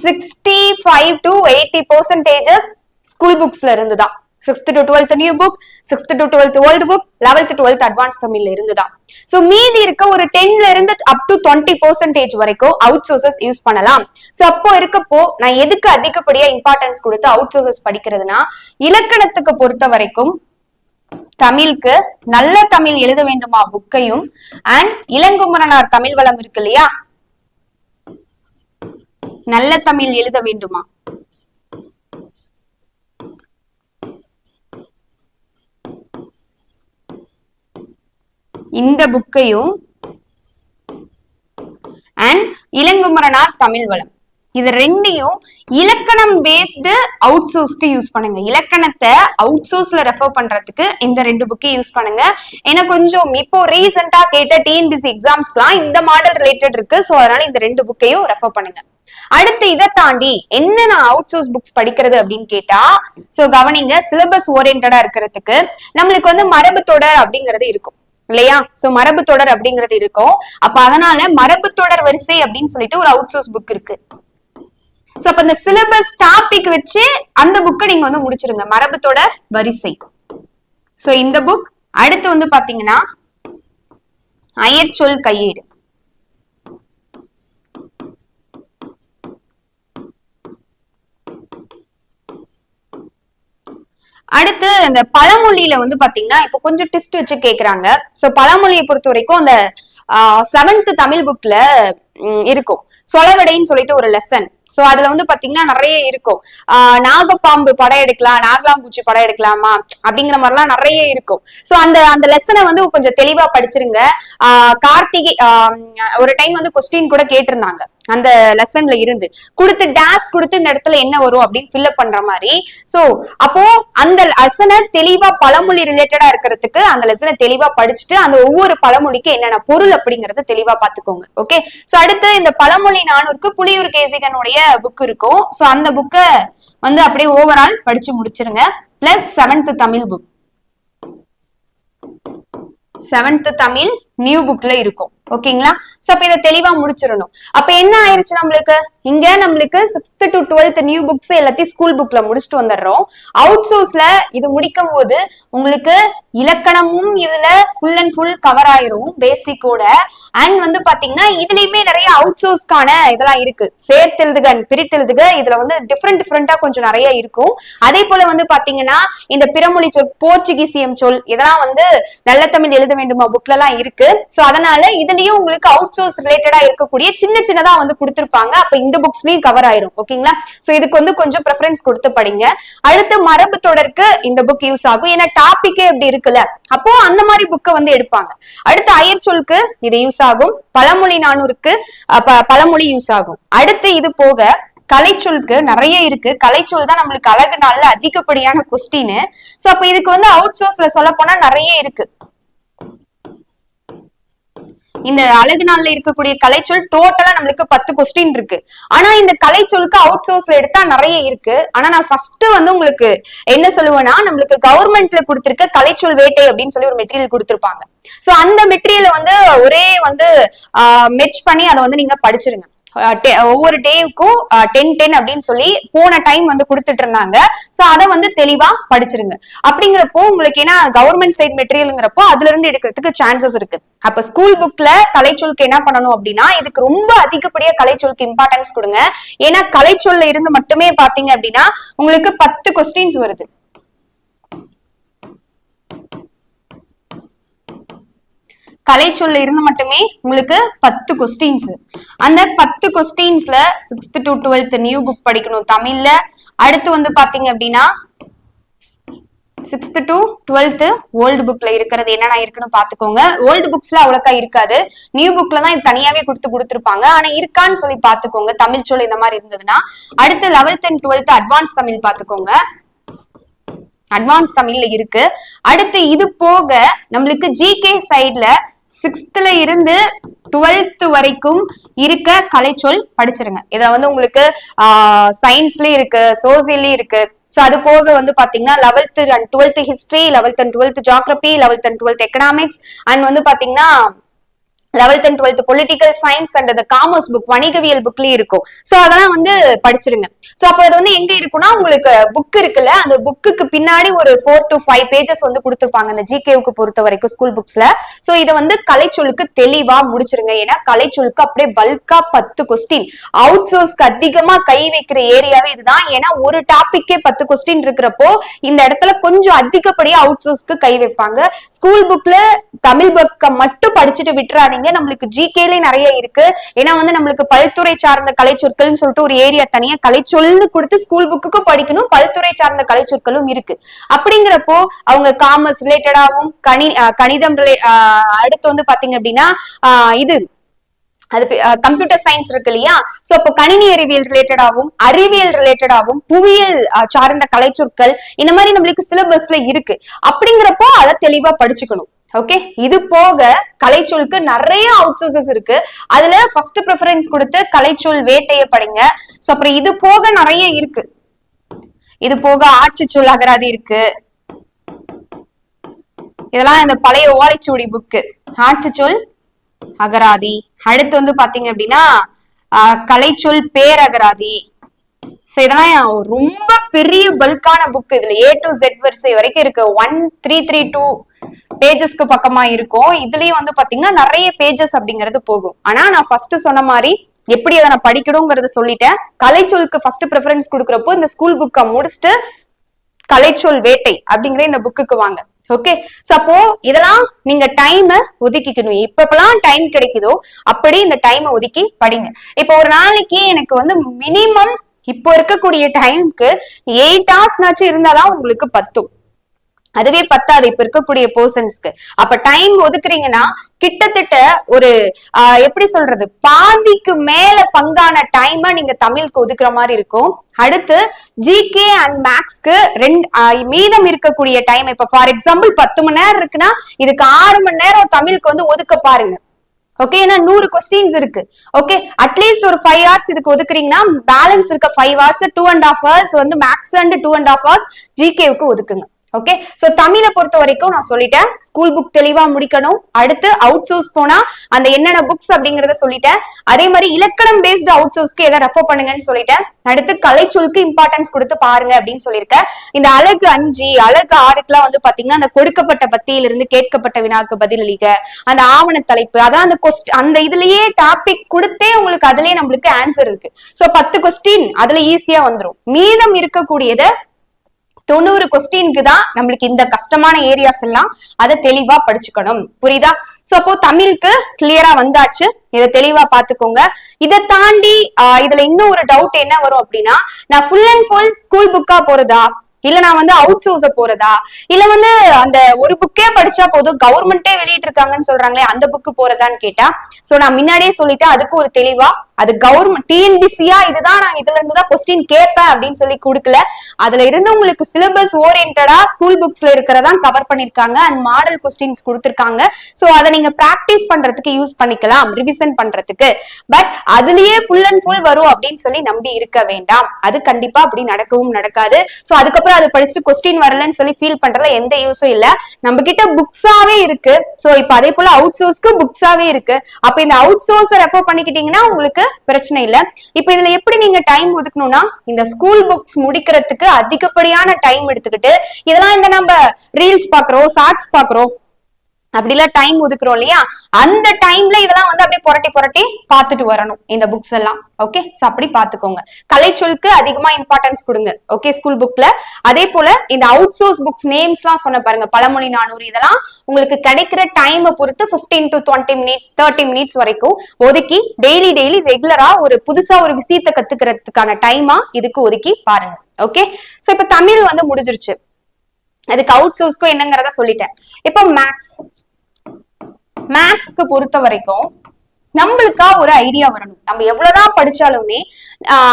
65 to 80% ஸ்கூல் புக்ஸ்ல இருந்துதான். 6th to 12th new book, 6th to 12th old book, 11th 12th advance தமிழ்ல இருந்துதான். சோ மீதி இருக்க ஒரு 10ல இருந்து அப் டு 20% வரைக்கும் அவுட் சோர்சஸ் யூஸ் பண்ணலாம். சோ அப்போ இருக்கப்போ நான் எதுக்கு அதிகப்படியா இம்பார்ட்டன்ஸ் கொடுத்து அவுட் சோர்சஸ் படிக்கிறதுனா, இலக்கணத்துக்கு பொறுத்த வரைக்கும் தமிழுக்கு நல்ல தமிழ் எழுத வேண்டுமா புக்கையும் அண்ட் இளங்குமரனார் தமிழ் வளம் இருக்கு இல்லையா, நல்ல தமிழ் எழுத வேண்டுமா இந்த புக்கையும் அண்ட் இளங்குமரனார் தமிழ் வளம். இது ரெண்டையும் இலக்கணம் பேஸ்டு அவுட் சோர்ஸ்க்கு யூஸ் பண்ணுங்க. இலக்கணத்தை அவுட் சோர்ஸ்ல ரெஃபர் பண்றதுக்கு இந்த ரெண்டு புக்கையும் யூஸ் பண்ணுங்க. ஏன்னா கொஞ்சம் இப்போ ரீசெண்டா கேட்ட டிஎன்பிசி எக்ஸாம்ஸ்க்குலாம் இந்த மாடல் ரிலேட்டட் இருக்கு. சோ அதனால இந்த ரெண்டு புக்கையும் ரெஃபர் பண்ணுங்க. அடுத்து இதை தாண்டி என்ன நான் அவுட் சோர்ஸ் புக்ஸ் படிக்கிறது அப்படின்னு கேட்டா, சோ கவனிங்க, சிலபஸ் ஓரியன்டா இருக்கிறதுக்கு நம்மளுக்கு வந்து மரபு தொடர் அப்படிங்கிறது இருக்கும் இல்லையா? சோ மரபு தொடர் அப்படிங்கிறது இருக்கும். அப்ப அதனால மரபு தொடர் வரிசை அப்படின்னு சொல்லிட்டு ஒரு அவுட் சோர்ஸ் புக் இருக்கு. சோ அப்ப இந்த சிலபஸ் டாபிக் வச்சு அந்த புக்கை நீங்க வந்து முடிச்சிருங்க, மரபு தொடர் வரிசை. சோ இந்த புக். அடுத்து வந்து பாத்தீங்கன்னா அயற்சொல் கையேடு. அடுத்து இந்த பழமொழியில வந்து பாத்தீங்கன்னா இப்ப கொஞ்சம் டிஸ்ட் வச்சு கேக்குறாங்க. சோ பழமொழியை பொறுத்த வரைக்கும் அந்த 7th தமிழ் புக்ல இருக்கும் சொலவடைன்னு சொல்லிட்டு ஒரு லெசன். சோ அதுல வந்து பாத்தீங்கன்னா நிறைய இருக்கும். நாகப்பாம்பு படம் எடுக்கலாம், நாகலாம்பூச்சி படம் எடுக்கலாமா அப்படிங்கிற மாதிரி எல்லாம் நிறைய இருக்கும். சோ அந்த லெசனை வந்து கொஞ்சம் தெளிவா படிச்சிருங்க. கார்த்திகை ஒரு டைம் வந்து கொஸ்டின் கூட கேட்டிருந்தாங்க அந்த லெசன்ல இருந்து கொடுத்து டேஸ் கொடுத்து இந்த இடத்துல என்ன வரும் அப்படின்னு ஃபில்அப் பண்ற மாதிரி. சோ அப்போ அந்த லெசனை தெளிவா பழமொழி ரிலேட்டடா இருக்கிறதுக்கு அந்த லெசனை தெளிவா படிச்சுட்டு அந்த ஒவ்வொரு பழமொழிக்கு என்னென்ன பொருள் அப்படிங்கறத தெளிவா பாத்துக்கோங்க. ஓகே. சோ அடுத்து இந்த பழமொழி 400க்கு புலியூர் கேசிகனுடைய புக் இருக்கும். சோ அந்த புக்கை வந்து அப்படியே ஓவரால் படிச்சு முடிச்சிருங்க. Plus 7th Tamil book, 7th Tamil new புக்ல இருக்கும். ஓகேங்களா? சோ அப்ப இதை தெளிவா முடிச்சிடணும். அப்ப என்ன ஆயிருச்சு நம்மளுக்கு, இங்க நம்மளுக்கு 6th to 12th new books எல்லாத்தையும் ஸ்கூல் புக்ல முடிச்சுட்டு வந்துடுறோம். அவுட் சோர்ஸ்ல இது முடிக்கும் போது உங்களுக்கு இலக்கணமும் இதுல ஃபுல் அண்ட் ஃபுல் கவர் ஆயிரும் பேசிக்கோட. அண்ட் வந்து பாத்தீங்கன்னா இதுலயுமே நிறைய அவுட் சோர்ஸ்க்கான இதெல்லாம் இருக்கு. சேர்த்தெழுதுக பிரித்தெழுதுக இதுல வந்து டிஃப்ரெண்டா கொஞ்சம் நிறைய இருக்கும். அதே போல வந்து பாத்தீங்கன்னா இந்த பிறமொழி சொல், போர்ச்சுகீசியம் சொல், இதெல்லாம் வந்து நல்ல தமிழ் எழுத வேண்டுமா புக்ல எல்லாம் இருக்கு. சோ அதனால இதுலயும் உங்களுக்கு அவுட் சோர்ஸ் ரிலேட்டடா இருக்கக்கூடிய சின்னதா வந்து கொடுத்திருப்பாங்க. அப்ப இந்த புக்ஸ்லயும் கவர் ஆயிரும். ஓகேங்களா? சோ இதுக்கு வந்து கொஞ்சம் ப்ரெஃபரன்ஸ் கொடுத்து படிங்க. அடுத்து மரபு தொடருக்கு இந்த புக் யூஸ் ஆகும். ஏன்னா டாபிக்கே எப்படி இருக்குல்ல, அப்போ அந்த மாதிரி புக்கை வந்து எடுப்பாங்க. அடுத்து அயற்சொல்க்கு இது யூஸ் ஆகும். பழமொழி 400க்கு பழமொழி யூஸ் ஆகும். அடுத்து இது போக கலைச்சொல்க்கு நிறைய இருக்கு. கலைச்சொல் தான் நம்மளுக்கு அழகு நாள்ல அதிகப்படியான கொஸ்டின். சோ அப்ப இதுக்கு வந்து அவுட் சோர்ஸ்ல சொல்ல போனா நிறைய இருக்கு. இந்த அழகு நாள்ல இருக்கக்கூடிய கலைச்சொல் டோட்டலா நம்மளுக்கு 10 கொஸ்டின் இருக்கு. ஆனா இந்த கலைச்சொலுக்கு அவுட் சோர்ஸ்ல எடுத்தா நிறைய இருக்கு. ஆனா நான் ஃபர்ஸ்ட் வந்து உங்களுக்கு என்ன சொல்லுவேன்னா, நம்மளுக்கு கவர்மெண்ட்ல கொடுத்திருக்க கலைச்சொல் வேட்டை அப்படின்னு சொல்லி ஒரு மெட்டீரியல் கொடுத்திருப்பாங்க. சோ அந்த மெட்டீரியலை வந்து ஒரே வந்து மெர்ஜ் பண்ணி அதை வந்து நீங்க படிச்சிருங்க. ஒவ்வொரு டேவுக்கும் 10 அப்படின்னு சொல்லி போன டைம் வந்து கொடுத்துட்டு இருந்தாங்க. சோ அதை வந்து தெளிவா படிச்சிருங்க. அப்படிங்கிறப்போ உங்களுக்கு ஏன்னா கவர்மெண்ட் சைட் மெட்டீரியல்ங்கிறப்போ அதுல இருந்து எடுக்கிறதுக்கு சான்சஸ் இருக்கு. அப்ப ஸ்கூல் புக்ல கலைச்சொலுக்கு என்ன பண்ணணும் அப்படின்னா, இதுக்கு ரொம்ப அதிகப்படியா கலைச்சொலுக்கு இம்பார்ட்டன்ஸ் கொடுங்க. ஏன்னா கலைச்சொல்ல இருந்து மட்டுமே பாத்தீங்க அப்படின்னா உங்களுக்கு 10 கொஸ்டின்ஸ் வருது. கலைச்சொல்ல இருந்து மட்டுமே உங்களுக்கு 10 கொஸ்டின்ஸ். அந்த 10 கொஸ்டின்ஸ்ல 6th to 12th new book படிக்கணும் தமிழ்ல. அடுத்து வந்து பாத்தீங்க அப்படின்னா 6th to 12th ஓல்டு புக்ல இருக்கிறது என்னென்ன இருக்குன்னு பாத்துக்கோங்க. ஓல்டு புக்ஸ்ல அவ்வளோக்கா இருக்காது, நியூ புக்ல தான் இது தனியாவே கொடுத்துருப்பாங்க. ஆனா இருக்கான்னு சொல்லி பாத்துக்கோங்க தமிழ் சொல் இந்த மாதிரி இருந்ததுன்னா. அடுத்து 11th and 12th advance Tamil பாத்துக்கோங்க, அட்வான்ஸ் தமிழ்ல இருக்கு. அடுத்து இது போக நம்மளுக்கு ஜிகே சைட்ல 6th இருந்து 12th வரைக்கும் இருக்க கலைச்சொல் படிச்சிருங்க. இத வந்து உங்களுக்கு சயின்ஸ்லயும் இருக்கு, சோசியல்லயும் இருக்கு. சோ அது போக வந்து பாத்தீங்கன்னா 11th and 12th history, 11th and 12th geography, 11th and 12th economics, and வந்து பாத்தீங்கன்னா 11th and 12th political science and அந்த காமர்ஸ் புக், வணிகவியல் புக்லயும் இருக்கும். சோ அதெல்லாம் வந்து படிச்சிருங்க. சோ அப்ப அது வந்து எங்க இருக்குன்னா உங்களுக்கு புக் இருக்குல்ல, அந்த புக்குக்கு பின்னாடி ஒரு 4 to 5 பேஜஸ் வந்து கொடுத்திருப்பாங்க அந்த ஜிகேவுக்கு பொறுத்த வரைக்கும் ஸ்கூல் புக்ஸ்ல. சோ இதை வந்து கலைச்சொலுக்கு தெளிவா முடிச்சிருங்க. ஏன்னா கலைச்சொலுக்கு அப்படியே பல்கா 10 கொஸ்டின். அவுட் சோர்ஸ்க்கு அதிகமா கை வைக்கிற ஏரியாவே இதுதான். ஏன்னா ஒரு டாபிக்கே 10 கொஸ்டின் இருக்கிறப்போ இந்த இடத்துல கொஞ்சம் அதிகப்படியா அவுட் சோர்ஸ்க்கு கை வைப்பாங்க. ஸ்கூல் புக்ல தமிழ் புக்க மட்டும் படிச்சுட்டு விட்டுறாதீங்க. நம்மளுக்கு ஜிகேல நிறைய இருக்கு. ஏன்னா வந்து நம்மளுக்கு பல்துறை சார்ந்த கலைச்சொற்கள்னு சொல்லிட்டு ஒரு ஏரியா தனியா கலைச்சொல்னு கொடுத்து ஸ்கூல் புக்கு படிக்கணும். பல்துறை சார்ந்த கலைச்சொற்களும் இருக்கு. அப்படிங்கிறப்போ அவங்க காமர்ஸ் ரிலேட்டடாவும் கணிதம் அடுத்து வந்து பாத்தீங்க அப்படின்னா இது அது கம்ப்யூட்டர் சயின்ஸ் இருக்கு இல்லையா, சோ இப்போ கணினி அறிவியல் ரிலேட்டடாகவும் அறிவியல் ரிலேட்டடாகவும் புவியியல் சார்ந்த கலைச்சொற்கள் இந்த மாதிரி நம்மளுக்கு சிலபஸ்ல இருக்கு. அப்படிங்கிறப்போ அதை தெளிவா படிச்சுக்கணும். ஓகே, இது போக கலைச்சொலுக்கு நிறைய அவுட் சோர்சஸ் இருக்கு. அதுல ஃபர்ஸ்ட் ப்ரிஃபரன்ஸ் கொடுத்து கலைச்சொல் வேட்டைய படிங்க. சோ அப்புறம் இது போக நிறைய இருக்கு. இது போக ஆட்சி சொல் அகராதி இருக்கு. இதெல்லாம் இந்த பழைய ஓலைச்சுவடி புக்கு ஆட்சி சொல் அகராதி. அடுத்து வந்து பாத்தீங்க அப்படின்னா கலைச்சொல் பேரகராதி. இதெல்லாம் ரொம்ப பெரிய பல்கான புக். இதுல A to Z வரிசை வரைக்கும் இருக்கு. 1332 பேஜஸ்க்கு பக்கமா இருக்கும். இதுலயும் வந்து பாத்தீங்கன்னா நிறைய பேஜஸ் அப்படிங்கிறது போகும். ஆனா நான் ஃபர்ஸ்ட் சொன்ன மாதிரி எப்படி அதை நான் படிக்கணுங்கிறத சொல்லிட்டேன். கலைச்சொலுக்கு ஃபர்ஸ்ட் ப்ரிஃபரன்ஸ் கொடுக்குறப்போ இந்த ஸ்கூல் புக்கை முடிச்சுட்டு கலைச்சொல் வேட்டை அப்படிங்கிற இந்த புக்குக்கு வாங்க. ஓகே, சப்போ இதெல்லாம் நீங்க டைம் ஒதுக்கிக்கணும். இப்பெல்லாம் டைம் கிடைக்குதோ அப்படி இந்த டைம் ஒதுக்கி படிங்க. இப்போ ஒரு நாளைக்கு எனக்கு வந்து மினிமம் இப்போ இருக்கக்கூடிய டைமுக்கு 8 hours இருந்தாதான் உங்களுக்கு பத்தும். அதுவே பத்தாது இப்ப இருக்கக்கூடிய பர்சன்ஸ்க்கு. அப்ப டைம் ஒதுக்குறீங்கன்னா கிட்டத்தட்ட ஒரு எப்படி சொல்றது, பாதிக்கு மேல பங்கான டைம் நீங்க தமிழுக்கு ஒதுக்குற மாதிரி இருக்கும். அடுத்து ஜிகே அண்ட் மேக்ஸ்க்கு மீதம் இருக்கக்கூடிய டைம், இப்ப ஃபார் எக்ஸாம்பிள் 10 மணி நேரம் இருக்குன்னா இதுக்கு 6 மணி நேரம் தமிழுக்கு வந்து ஒதுக்க பாருங்க. ஓகே, ஏன்னா 100 கொஸ்டின்ஸ் இருக்கு. ஓகே, அட்லீஸ்ட் ஒரு 5 hours இதுக்கு ஒதுக்குறீங்கன்னா பேலன்ஸ் இருக்க 5 hours 2.5 hours வந்து மேக்ஸ் அண்ட் 2.5 hours ஜிகேவுக்கு ஒதுக்குங்க. ஓகே, சோ தமிழை பொறுத்த வரைக்கும் நான் சொல்லிட்டேன். ஸ்கூல் புக் தெளிவா முடிக்கணும். அடுத்து அவுட் சோர்ஸ் போனா அந்த என்னென்ன புக்ஸ் அப்படிங்கறத சொல்லிட்டேன். அதே மாதிரி இலக்கணம் பேஸ்ட் அவுட் சோர்ஸ்க்கு எதை ரெஃபர் பண்ணுங்கன்னு சொல்லிட்டேன். அடுத்து கலைச்சொலுக்கு இம்பார்ட்டன்ஸ் கொடுத்து பாருங்க அப்படின்னு சொல்லியிருக்கேன். இந்த அழகு 5 அழகு 6க்குலாம் வந்து பாத்தீங்கன்னா அந்த கொடுக்கப்பட்ட பத்தியிலிருந்து கேட்கப்பட்ட வினாக்கு பதிலளிக்க, அந்த ஆவண தலைப்பு, அதான் அந்த அந்த இதுலயே டாபிக் கொடுத்தே உங்களுக்கு அதுலயே நம்மளுக்கு ஆன்சர் இருக்கு. சோ 10 கொஸ்டின் அதுல ஈஸியா வந்துடும். மீதம் இருக்கக்கூடியதை 90 கொஸ்டினுக்கு தான் நம்மளுக்கு இந்த கஷ்டமான ஏரியாஸ் எல்லாம் அதை தெளிவா படிச்சுக்கணும். புரியுதா? சோ அப்போ தமிழுக்கு கிளியரா வந்தாச்சு. இதை தெளிவா பாத்துக்கோங்க. இதை தாண்டி இதுல இன்னும் ஒரு டவுட் என்ன வரும் அப்படின்னா, நான் ஃபுல் அண்ட் ஃபுல் ஸ்கூல் புக்கா போறதா, இல்ல நான் வந்து அவுட் சோர்ஸ போறதா, இல்ல வந்து அந்த ஒரு புக்கே படிச்சா போதும் கவர்மெண்டே வெளியிட்டு இருக்காங்கன்னு சொல்றாங்களே அந்த புக்கு போறதான்னு கேட்டா, சோ நான் முன்னாடியே சொல்லிட்டேன். அதுக்கு ஒரு தெளிவா அது கவர்மெண்ட் டிஎன்பிசியா இதுதான் நான் இதுல இருந்துதான் கொஸ்டின் கேட்பேன் அப்படின்னு சொல்லி கொடுக்கல. அதுல இருந்து உங்களுக்கு சிலபஸ் ஓரியன்டா ஸ்கூல் புக்ஸ்ல இருக்கிறதான் கவர் பண்ணிருக்காங்க அண்ட் மாடல் கொஸ்டின்ஸ் கொடுத்திருக்காங்க. சோ அதை நீங்க பிராக்டிஸ் பண்றதுக்கு யூஸ் பண்ணிக்கலாம், ரிவிஷன் பண்றதுக்கு. பட் அதுலயே ஃபுல் அண்ட் ஃபுல் வரும் அப்படின்னு சொல்லி நம்பி இருக்க வேண்டாம். அது கண்டிப்பா அப்படி நடக்கவும் நடக்காது. சோ அதுக்கப்புறம் அதை படிச்சுட்டு கொஸ்டின் வரலன்னு சொல்லி ஃபீல் பண்றதுல எந்த யூஸும் இல்ல. நம்ம கிட்ட புக்ஸாவே இருக்கு. சோ இப்ப அதே போல அவுட் சோர்ஸ்க்கு புக்ஸாவே இருக்கு. அப்ப இந்த அவுட் சோர்ஸ் ரெஃபர் பண்ணிக்கிட்டீங்கன்னா உங்களுக்கு பிரச்சனை இல்ல. இப்ப இதுல எப்படி நீங்க டைம் ஒதுக்கணும்னா, இந்த ஸ்கூல் புக்ஸ் முடிக்கிறதுக்கு அதிகப்படியான டைம் எடுத்துக்கிட்டு, இதெல்லாம் இந்த நம்ம ரீல்ஸ் பாக்குறோம், ஷார்ட்ஸ் பாக்குறோம், அப்படிலாம் டைம் ஒதுக்குறோம் இல்லையா, அந்த டைம்ல இதெல்லாம் வந்து அப்படியே புரட்டி புரட்டி பார்த்துட்டு வரணும் இந்த புக்ஸ் எல்லாம். ஓகே, சோ அப்படி பாத்துக்கோங்க. கலைச்சொலுக்கு அதிகமா இம்பார்ட்டன்ஸ் கொடுங்க. ஓகே, ஸ்கூல் புக்ல. அதே போல இந்த அவுட் சோர்ஸ் புக்ஸ் நேம்ஸ் எல்லாம் சொன்ன பாருங்க, பழமொழி 400 இதெல்லாம் உங்களுக்கு கிடைக்கிற டைமை பொறுத்து 15 to 20 minutes 30 minutes வரைக்கும் ஒதுக்கி டெய்லி ரெகுலரா ஒரு புதுசா ஒரு விஷயத்தை கத்துக்கிறதுக்கான டைமா இதுக்கு ஒதுக்கி பாருங்க. ஓகே, சோ இப்ப தமிழ் வந்து முடிஞ்சிருச்சு. அதுக்கு அவுட் சோர்ஸ்க்கும் என்னங்கிறத சொல்லிட்டேன். இப்போ மேக்ஸ்க்கு பொறுத்த வரைக்கும் நம்மளுக்கா ஒரு ஐடியா வரணும். நம்ம எவ்வளவுதான் படிச்சாலுமே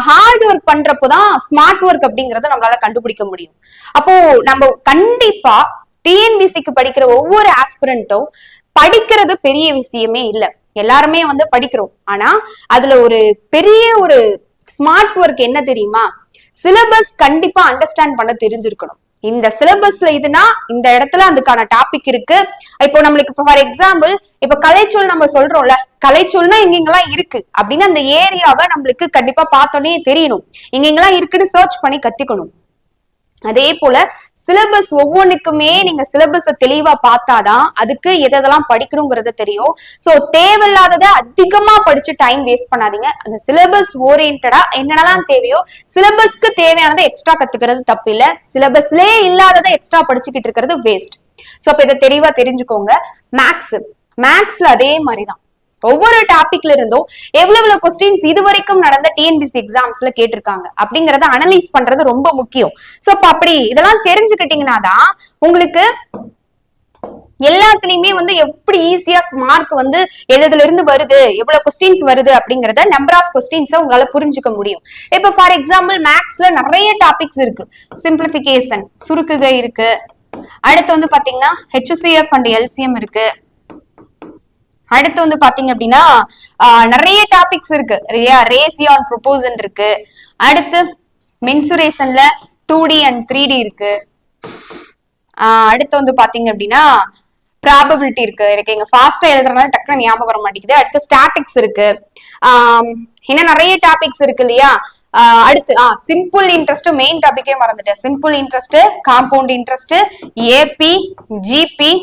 ஹார்ட் ஒர்க் பண்றப்போதான் ஸ்மார்ட் ஒர்க் அப்படிங்கறத நம்மளால கண்டுபிடிக்க முடியும். அப்போ நம்ம கண்டிப்பா டிஎன்பிசிக்கு படிக்கிற ஒவ்வொரு ஆஸ்பிரண்ட்டும் படிக்கிறது பெரிய விஷயமே இல்ல. எல்லாருமே வந்து படிக்கிறோம். ஆனா அதுல ஒரு பெரிய ஒரு ஸ்மார்ட் ஒர்க் என்ன தெரியுமா, சிலபஸ் கண்டிப்பா அண்டர்ஸ்டாண்ட் பண்ண தெரிஞ்சிருக்கணும். இந்த சிலபஸ்ல இதுனா இந்த இடத்துல அதுக்கான டாபிக் இருக்கு. இப்போ நம்மளுக்கு ஃபார் எக்ஸாம்பிள் இப்ப கலைச்சொல் நம்ம சொல்றோம்ல, கலைச்சொல்னா எங்கெங்கெல்லாம் இருக்கு அப்படின்னு அந்த ஏரியாவை நம்மளுக்கு கண்டிப்பா பார்த்தோன்னே தெரியணும். எங்கெங்கெல்லாம் இருக்குன்னு சர்ச் பண்ணி கத்துக்கணும். அதே போல சிலபஸ் ஒவ்வொன்றுக்குமே நீங்க சிலபஸ தெளிவா பார்த்தாதான் அதுக்கு எதெல்லாம் படிக்கணுங்கிறது தெரியும். சோ தேவையில்லாதத அதிகமா படிச்சு டைம் வேஸ்ட் பண்ணாதீங்க. அந்த சிலபஸ் ஓரியன்டா என்னென்னலாம் தேவையோ சிலபஸ்க்கு தேவையானதை எக்ஸ்ட்ரா கத்துக்கிறது தப்பு இல்ல. சிலபஸ்லயே இல்லாததை எக்ஸ்ட்ரா படிச்சுக்கிட்டு இருக்கிறது வேஸ்ட். சோ அப்ப இதை தெளிவா தெரிஞ்சுக்கோங்க. மேக்ஸ்ல அதே மாதிரிதான் ஒவ்வொரு டாபிக்ல இருந்தும் எவ்வளவு கொஸ்டின்ஸ் இது வரைக்கும் நடந்த டிஎன்பிசி எக்ஸாம்ஸ்ல கேட்டிருக்காங்க அப்படிங்கறத அனலைஸ் பண்றது ரொம்ப முக்கியம். சோ அப்படி இதெல்லாம் தெரிஞ்சுக்கிட்டீங்கன்னா தான் உங்களுக்கு எல்லாத்துலயுமே வந்து எப்படி ஈஸியா மார்க் வந்து எதுல இருந்து வருது, எவ்வளவு கொஸ்டின்ஸ் வருது அப்படிங்கறத நம்பர் ஆஃப் கொஸ்டின்ஸை உங்களால புரிஞ்சுக்க முடியும். இப்ப ஃபார் எக்ஸாம்பிள் மேக்ஸ்ல நிறைய டாபிக்ஸ் இருக்கு. சிம்பிளிபிகேஷன், சுருக்குகை இருக்கு. அடுத்து வந்து பாத்தீங்கன்னா HCF அண்ட் LCM இருக்கு. அடுத்து வந்து பாத்தீங்க அப்படின்னா நிறைய டாபிக்ஸ் இருக்கு. ரேசியோ அண்ட் ப்ரொபோசன் இருக்கு. அடுத்து மென்சுரேஷன்ல 2D அண்ட் 3D இருக்கு. அடுத்து வந்து பாத்தீங்க அப்படின்னா ப்ராபபிலிட்டி இருக்கு. எனக்கு இங்க ஃபாஸ்டா எழுதுறதுனால டக்குனு ஞாபகம் வர மாட்டேங்குது. அடுத்து ஸ்டாட்டிக்ஸ் இருக்கு. இன்னும் நிறைய டாபிக்ஸ் இருக்கு இல்லையா. அடுத்து சிம்பிள் இன்ட்ரெஸ்ட், மெயின் டாபிக்கே மறந்துட்டேன். Simple interest, compound interest, AP, GP,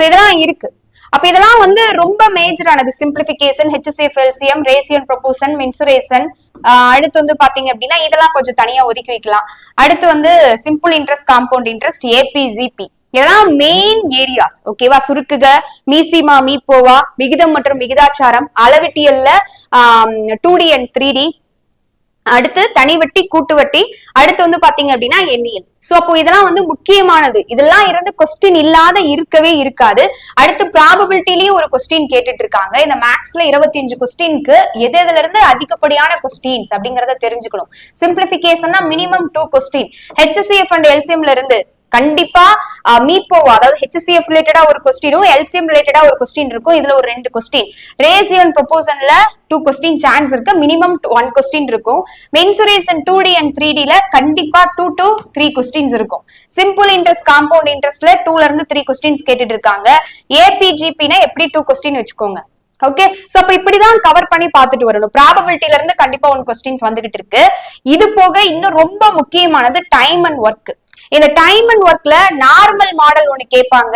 இதெல்லாம் இருக்கு. அப்ப இதெல்லாம் வந்து ரொம்ப மேஜரானது. Simplification, HCF, LCM, ratio and proportion, mensuration. அடுத்து வந்து பாத்தீங்க அப்படின்னா இதெல்லாம் கொஞ்சம் தனியா ஒதுக்கி வைக்கலாம். அடுத்து வந்து simple interest, compound interest, AP, GP, இதெல்லாம் மெயின் ஏரியாஸ். ஓகேவா. சுருக்குக, மீசிமா, மீப்போவா, விகிதம் மற்றும் விகிதாச்சாரம், அளவிட்டியல்ல 2D அண்ட் 3D, அடுத்து தனி வட்டி, கூட்டு வட்டி, அடுத்து வந்து பாத்தீங்க அப்படின்னா எண்ணியல். சோ அப்போ இதெல்லாம் வந்து முக்கியமானது. இதெல்லாம் இருந்து கொஸ்டின் இல்லாத இருக்கவே இருக்காது. அடுத்து ப்ராபபிலிட்டிலயும் ஒரு கொஸ்டின் கேட்டுட்டு இருக்காங்க. இந்த மேக்ஸ்ல 25 கொஸ்டினுக்கு எதுல இருந்து அதிகப்படியான கொஸ்டின்ஸ் அப்படிங்கறத தெரிஞ்சுக்கணும். சிம்பிளிபிகேஷன்னா மினிமம் 2 கொஸ்டின். HCF அண்ட் LCMல இருந்து கண்டிப்பா மீப்போவா, அதாவது HCF ரிலேட்டடா ஒரு கொஸ்டினும் LCM ரிலேட்டடா ஒரு கொஸ்டின் இருக்கும். இதுல ஒரு 2 கொஸ்டின். ரேசியோ அண்ட் ப்ரொபோசன்ல 2 கொஸ்டின் சான்ஸ் இருக்கு. மினிமம் 1 கொஸ்டின் இருக்கும். மென்சுரேஷன் 2D அண்ட் 3Dல கண்டிப்பா 2 to 3 கொஸ்டின்ஸ் இருக்கும். சிம்பிள் இன்ட்ரெஸ்ட், காம்பவுண்ட் இன்ட்ரெஸ்ட்ல 2ல இருந்து 3 கொஸ்டின்ஸ் கேட்டுட்டு இருக்காங்க. APGPனா எப்படி 2 கொஸ்டின் வச்சுக்கோங்க. ஓகே. சோ அப்ப இப்படிதான் கவர் பண்ணி பாத்துட்டு வரணும். ப்ராபபிலிட்டில இருந்து கண்டிப்பா 1 கொஸ்டின்ஸ் வந்துகிட்டு இருக்கு. இது போக இன்னும் ரொம்ப முக்கியமானது டைம் அண்ட் ஒர்க். இந்த டைம் அண்ட் ஒர்க்ல நார்மல் மாடல் ஒண்ணு கேட்பாங்க.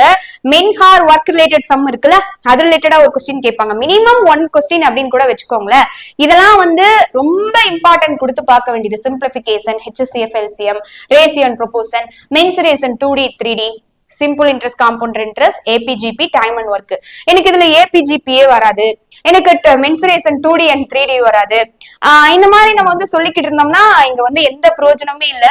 மென்ஹார் ஒர்க் ரிலேட்டட் சம் இருக்குல்ல, அது ரிலேட்டடா ஒரு கொஸ்டின் கேட்பாங்க. மினிமம் 1 கொஸ்டின் அப்படின்னு கூட வச்சுக்கோங்களேன். இதெல்லாம் வந்து ரொம்ப இம்பார்ட்டன்ட் கொடுத்து பார்க்க வேண்டியது. Simplification, HCF, LCM, ratio and proportion, mensuration 2D 3D, simple interest, compound interest, APGP, time and work. எனக்கு இதுல APGPயே வராது, எனக்கு மென்சுரேஷன் 2D அண்ட் 3D வராது. இந்த மாதிரி நம்ம வந்து சொல்லிக்கிட்டு இருந்தோம்னா இங்க வந்து எந்த பிரயோஜனமே இல்ல,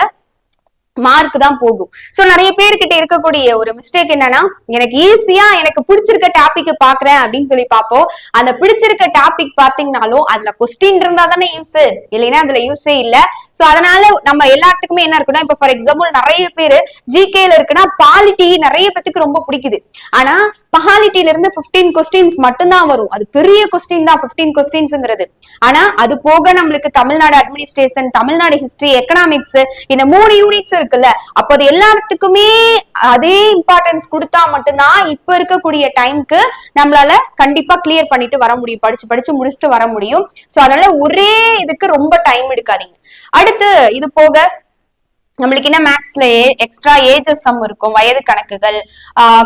மார்க் தான் போகும். சோ நிறைய பேர்கிட்ட இருக்கக்கூடிய ஒரு மிஸ்டேக் என்னன்னா, எனக்கு ஈஸியா எனக்கு பிடிச்சிருக்க டாபிக் பாக்குறேன் அப்படின்னு சொல்லி பாப்போம். அந்த பிடிச்சிருக்க டாபிக் பாத்தீங்கன்னாலும் அதுல கொஸ்டின் இருந்தா தானே யூஸ், இல்லைன்னா அதுல யூஸே இல்ல. சோ அதனால நம்ம எல்லாத்துக்குமே என்ன இருக்குன்னா, இப்ப ஃபார் எக்ஸாம்பிள் நிறைய பேரு GKல இருக்குன்னா பாலிட்டி நிறைய பேத்துக்கு ரொம்ப பிடிக்குது. ஆனா பாலிட்டில இருந்து 15 கொஸ்டின்ஸ் மட்டும்தான் வரும். அது பெரிய கொஸ்டின் தான் 15 கொஸ்டின்ஸ்ங்கிறது. ஆனா அது போக நம்மளுக்கு Tamil Nadu administration, Tamil Nadu history, economics, இந்த 3 யூனிட்ஸ் இருக்குல்ல. அப்ப அது எல்லாத்துக்குமே அதே இம்பார்ட்டன்ஸ் கொடுத்தா மட்டும்தான் இப்ப இருக்கக்கூடிய டைம்க்கு நம்மளால கண்டிப்பா கிளியர் பண்ணிட்டு வர முடியும், படிச்சு படிச்சு முடிச்சுட்டு வர முடியும். சோ அதனால ஒரே இதுக்கு ரொம்ப டைம் எடுக்காதீங்க. அடுத்து இது போக நம்மளுக்கு என்ன மேக்ஸ்ல எக்ஸ்ட்ரா ஏஜஸ் சம் இருக்கும், வயது கணக்குகள்,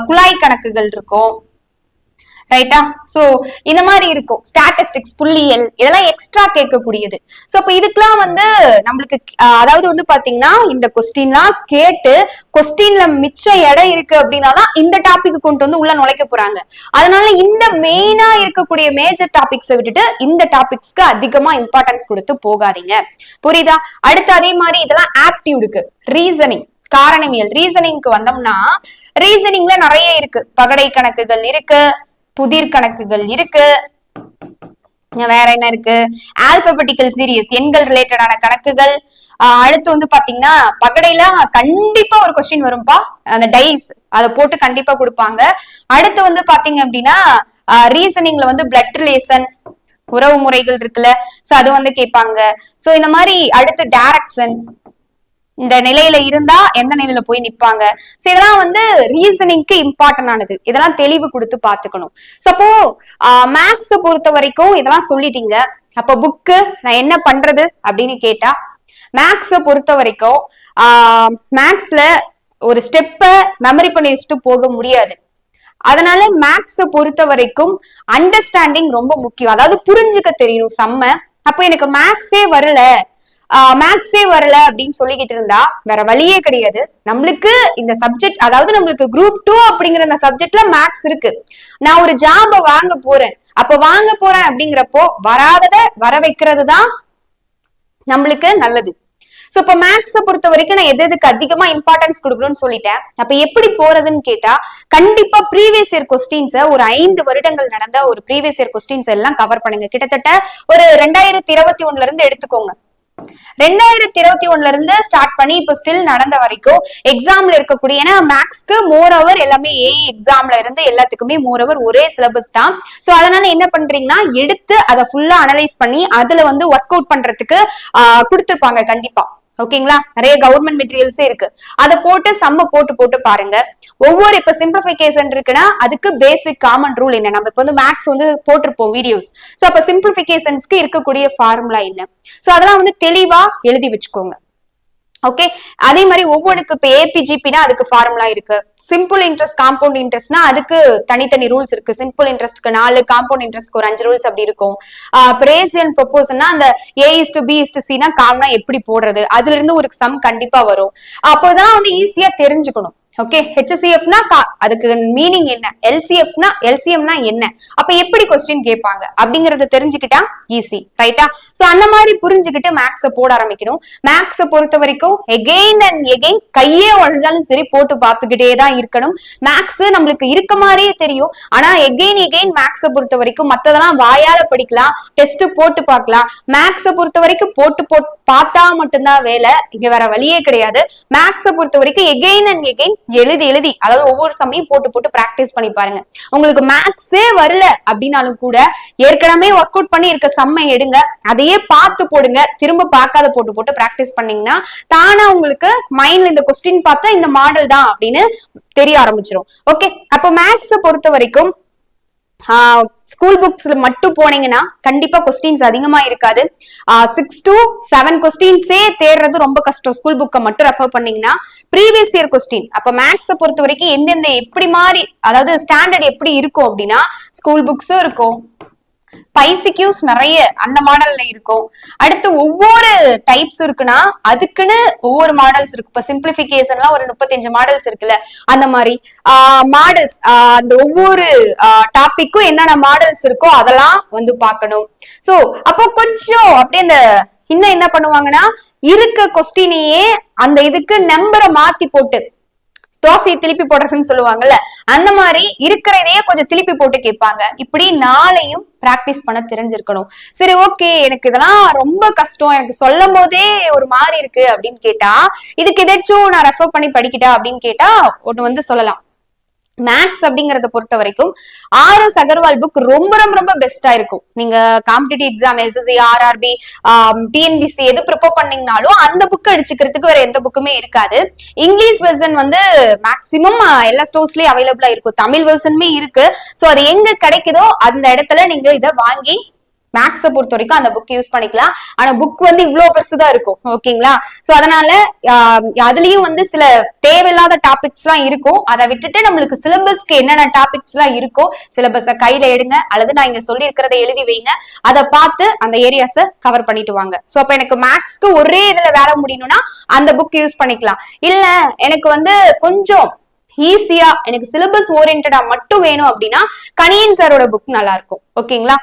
குழாய் கணக்குகள் இருக்கும். ரைட்டா. சோ இந்த மாதிரி இருக்கும். ஸ்டாட்டிஸ்டிக்ஸ், புள்ளியல், இதெல்லாம் எக்ஸ்ட்ரா கேட்கக்கூடியது. சோ அப்ப இதுக்கெல்லாம் வந்து நம்மளுக்கு அதாவது வந்து பாத்தீங்கன்னா இந்த கொஸ்டின்லாம் கேட்டு கொஸ்டின்ல மிச்ச இடம் இருக்கு அப்படின்னாதான் இந்த டாபிக் கொண்டு வந்து உள்ள நுழைக்க போறாங்க. அதனால இந்த மெயினா இருக்கக்கூடிய மேஜர் டாபிக்ஸை விட்டுட்டு இந்த டாபிக்ஸ்க்கு அதிகமா இம்பார்ட்டன்ஸ் கொடுத்து போகாதீங்க. புரியுதா? அடுத்து அதே மாதிரி இதெல்லாம் ஆப்டிடியூடுக்கு, ரீசனிங், காரணவியல், ரீசனிங்க்கு வந்தோம்னா ரீசனிங்ல நிறைய இருக்கு. பகடை கணக்குகள் இருக்கு, புதிர் கணக்குகள் இருக்கு, வேற என்ன இருக்கு, ஆல்பபெட்டிக்கல் சீரியஸ், எண்கள் ரிலேட்டடான கணக்குகள். அடுத்து வந்து பாத்தீங்கன்னா பகடையில கண்டிப்பா ஒரு கொஸ்டின் வரும்பா, அந்த டைஸ் அதை போட்டு கண்டிப்பா கொடுப்பாங்க. அடுத்து வந்து பாத்தீங்க அப்படின்னா ரீசனிங்ல வந்து பிளட் ரிலேஷன், உறவு முறைகள் இருக்குல்ல, சோ அது வந்து கேட்பாங்க. சோ இந்த மாதிரி அடுத்து டைரக்ஷன், இந்த நிலையில இருந்தா எந்த நிலையில போய் நிப்பாங்க. சோ இதெல்லாம் வந்து ரீசனிங்க்கு இம்பார்ட்டன்ட் ஆனது. இதெல்லாம் தெளிவு கொடுத்து பாத்துக்கணும். சப்போ மேக்ஸ் பொறுத்த வரைக்கும் இதெல்லாம் சொல்லிட்டீங்க, அப்ப புக்கு நான் என்ன பண்றது அப்படின்னு கேட்டா, மேக்ஸ பொறுத்த வரைக்கும் மேக்ஸ்ல ஒரு ஸ்டெப்ப மெமரி பண்ணி வச்சுட்டு போக முடியாது. அதனால மேக்ஸ பொறுத்த வரைக்கும் அண்டர்ஸ்டாண்டிங் ரொம்ப முக்கியம். அதாவது புரிஞ்சுக்க தெரியணும் செம்ம. அப்போ எனக்கு மேக்ஸே வரல அப்படின்னு சொல்லிக்கிட்டு இருந்தா வேற வழியே கிடையாது. நம்மளுக்கு இந்த சப்ஜெக்ட், அதாவது நம்மளுக்கு குரூப் 2 அப்படிங்கிற அந்த சப்ஜெக்ட்ல மேக்ஸ் இருக்கு. நான் ஒரு ஜாப வாங்க போறேன் அப்படிங்கிறப்போ வராதத வர வைக்கிறது தான் நம்மளுக்கு நல்லது. சோ இப்ப மேக்ஸ பொறுத்த வரைக்கும் நான் எதுக்கு அதிகமா இம்பார்ட்டன்ஸ் கொடுக்கணும்னு சொல்லிட்டேன். அப்ப எப்படி போறதுன்னு கேட்டா, கண்டிப்பா ப்ரீவியஸ் இயர் கொஸ்டின்ஸ் ஒரு 5 வருடங்கள் நடந்த ஒரு ப்ரீவியஸ் இயர் கொஸ்டின்ஸ் எல்லாம் கவர் பண்ணுங்க. கிட்டத்தட்ட ஒரு 2021 இருந்து எடுத்துக்கோங்க. 2021 இருந்து ஸ்டார்ட் பண்ணி இப்ப ஸ்டில் நடந்த வரைக்கும் எக்ஸாம்ல இருக்கக்கூடிய, ஏன்னா மேக்ஸ்க்கு மோர் ஓவர் எல்லாமே எக்ஸாம்ல இருந்து எல்லாத்துக்குமே மோர் ஓவர் ஒரே சிலபஸ் தான். சோ அதனால என்ன பண்றீங்கன்னா, எடுத்து அதை ஃபுல்லா அனலைஸ் பண்ணி அதுல வந்து ஒர்க் அவுட் பண்றதுக்கு கொடுத்திருப்பாங்க கண்டிப்பா. ஓகேங்களா, நிறைய கவர்மெண்ட் மெட்டீரியல்ஸே இருக்கு. அதை போட்டு சம்ம போட்டு போட்டு பாருங்க. ஒவ்வொரு இப்ப சிம்பிளிபிகேஷன் இருக்குன்னா அதுக்கு பேசிக் காமன் ரூல் என்ன, நம்ம இப்ப வந்து மேக்ஸ் வந்து போட்டிருப்போம் வீடியோஸ். சோ அப்ப சிம்பிளிபிகேஷன்ஸ்க்கு இருக்கக்கூடிய ஃபார்முலா என்ன, சோ அதெல்லாம் வந்து தெளிவா எழுதி வச்சுக்கோங்க. ஓகே, அதே மாதிரி ஒவ்வொன்றுக்கு இப்ப ஏபிஜிபினா அதுக்கு ஃபார்முலா இருக்கு. சிம்பிள் இன்ட்ரெஸ்ட், காம்பவுண்ட் இன்ட்ரெஸ்ட்னா அதுக்கு தனித்தனி ரூல்ஸ் இருக்கு. சிம்பிள் இன்ட்ரெஸ்ட்க்கு 4, காம்பவுண்ட் இன்ட்ரெஸ்ட்க்கு ஒரு 5 ரூல்ஸ் அப்படி இருக்கும். ரேஷியோ ப்ரொபோர்ஷன்னா அந்த A:B:C காமனா எப்படி போடுறது, அதுல இருந்து ஒரு சம் கண்டிப்பா வரும். அப்போதான் வந்து ஈஸியா தெரிஞ்சுக்கணும். ஓகே, HCFனா அதுக்கு மீனிங் என்ன, எல்சிஎம்னா என்ன, அப்ப எப்படி கொஸ்டின் கேட்பாங்க அப்படிங்கறத தெரிஞ்சுக்கிட்டா ஈஸி, ரைட்டா? சோ அந்த மாதிரி புரிஞ்சுக்கிட்டு மேக்ஸ போட ஆரம்பிக்கணும். மேக்ஸ பொறுத்த வரைக்கும் எகெயின் அண்ட் எகெயின் கையே உடஞ்சாலும் சரி போட்டு பார்த்துக்கிட்டே தான் இருக்கணும். மேக்ஸ் நம்மளுக்கு இருக்க மாதிரியே தெரியும், ஆனா எகெயின் மேக்ஸ பொறுத்த வரைக்கும் மத்ததெல்லாம் வாயால படிக்கலாம், டெஸ்ட் போட்டு பார்க்கலாம். மேக்ஸ பொறுத்த வரைக்கும் போட்டு பார்த்தா மட்டும்தான் வேலை, இங்க வேற வழியே கிடையாது. மேக்ஸ பொறுத்த வரைக்கும் எகெயின் அண்ட் எகெயின் எழுதி அதாவது ஒவ்வொரு சமயம் போட்டு பிராக்டிஸ் பண்ணி பாருங்க. உங்களுக்கு மேக்ஸே வரல அப்படின்னாலும் கூட ஏற்கனவே ஒர்க் அவுட் பண்ணி இருக்க சம்மை எடுங்க, அதையே பார்த்து போடுங்க, திரும்ப பார்க்காத போட்டு பிராக்டிஸ் பண்ணீங்கன்னா தானா உங்களுக்கு மைண்ட்ல இந்த கொஸ்டின் பார்த்தா இந்த மாடல் தான் அப்படின்னு தெரிய ஆரம்பிச்சிடும். ஓகே, அப்போ மேக்ஸ பொறுத்த வரைக்கும் ஸ்கூல் புக்ஸ்ல மட்டும் போனீங்கன்னா கண்டிப்பா கொஸ்டின்ஸ் அதிகமா இருக்காது. 6 to 7 கொஸ்டின்ஸே தேடுறது ரொம்ப கஷ்டம். ஸ்கூல் புக்கை மட்டும் ரெஃபர் பண்ணீங்கன்னா ப்ரீவியஸ் இயர் கொஸ்டின், அப்ப மேக்ஸ பொறுத்த வரைக்கும் எந்தெந்த எப்படி மாதிரி, அதாவது ஸ்டாண்டர்ட் எப்படி இருக்கும் அப்படின்னா ஸ்கூல் புக்ஸும் இருக்கும், பைசிக்யூஸ் நிறைய அந்த மாடல்ல இருக்கும். அடுத்து ஒவ்வொரு டைப்ஸ் இருக்குன்னா அதுக்குன்னு ஒவ்வொரு மாடல்ஸ் இருக்கு. இப்ப சிம்பிளிபிகேஷன்லாம் ஒரு 35 மாடல்ஸ் இருக்குல்ல, அந்த மாதிரி மாடல்ஸ் அந்த ஒவ்வொரு டாபிக்கும் என்னென்ன மாடல்ஸ் இருக்கோ அதெல்லாம் வந்து பார்க்கணும். சோ அப்போ கொஞ்சம் அப்படியே இந்த இன்னும் என்ன பண்ணுவாங்கன்னா, இருக்க கொஸ்டினையே அந்த இதுக்கு நம்பரை மாத்தி போட்டு தோசையை திருப்பி போடுறதுன்னு சொல்லுவாங்கல்ல, அந்த மாதிரி இருக்கிறதையே கொஞ்சம் திருப்பி போட்டு கேட்பாங்க. இப்படி நாளையும் பிராக்டிஸ் பண்ண தெரிஞ்சிருக்கணும். சரி, ஓகே, எனக்கு இதெல்லாம் ரொம்ப கஷ்டம், எனக்கு சொல்லும் போதே ஒரு மாதிரி இருக்கு அப்படின்னு கேட்டா, இதுக்கு எதாச்சும் நான் ரெஃபர் பண்ணி படிக்கிட்டா அப்படின்னு கேட்டா ஒண்ணு வந்து சொல்லலாம். மேக்ஸ் அப்படிங்கறத பொறுத்த வரைக்கும் RS அகர்வால் புக் ரொம்ப ரொம்ப ரொம்ப பெஸ்டா இருக்கும். நீங்க competitive exam SSC, RRB, TNPSC எது ப்ரிப்பேர் பண்ணீங்கனாலும் அந்த புக் அடிச்சுக்கிறதுக்கு வேற எந்த புக்குமே இருக்காது. இங்கிலீஷ் வெர்ஷன் வந்து மேக்சிமம் எல்லா ஸ்டோர்ஸ்லயும் அவைலபிளா இருக்கும், தமிழ் வெர்ஷனுமே இருக்கு. சோ அது எங்க கிடைக்குதோ அந்த இடத்துல நீங்க இதை வாங்கி மேக்ஸ பொறுத்த வரைக்கும் அந்த புக் யூஸ் பண்ணிக்கலாம். ஆனா புக் வந்து இவ்வளவு பெருசுதான் இருக்கும். ஓகேங்களா, சோ அதனால அதுலயும் வந்து சில தேவையில்லாத டாபிக்ஸ் எல்லாம் இருக்கும். அதை விட்டுட்டு நம்மளுக்கு சிலபஸ்க்கு என்னென்ன டாபிக்ஸ் எல்லாம் இருக்கோ சிலபஸ கையில எடுங்க, அல்லது நான் இங்க சொல்லி இருக்கிறத எழுதி வைங்க, அதை பார்த்து அந்த ஏரியாஸ கவர் பண்ணிட்டு வாங்க. சோ அப்ப எனக்கு மேக்ஸ்க்கு ஒரே இதுல வேலை முடியணும்னா அந்த புக் யூஸ் பண்ணிக்கலாம். இல்ல எனக்கு வந்து கொஞ்சம் ஈஸியா எனக்கு சிலபஸ் ஓரியன்டா மட்டும் வேணும் அப்படின்னா கணியன் சாரோட புக் நல்லா இருக்கும். ஓகேங்களா,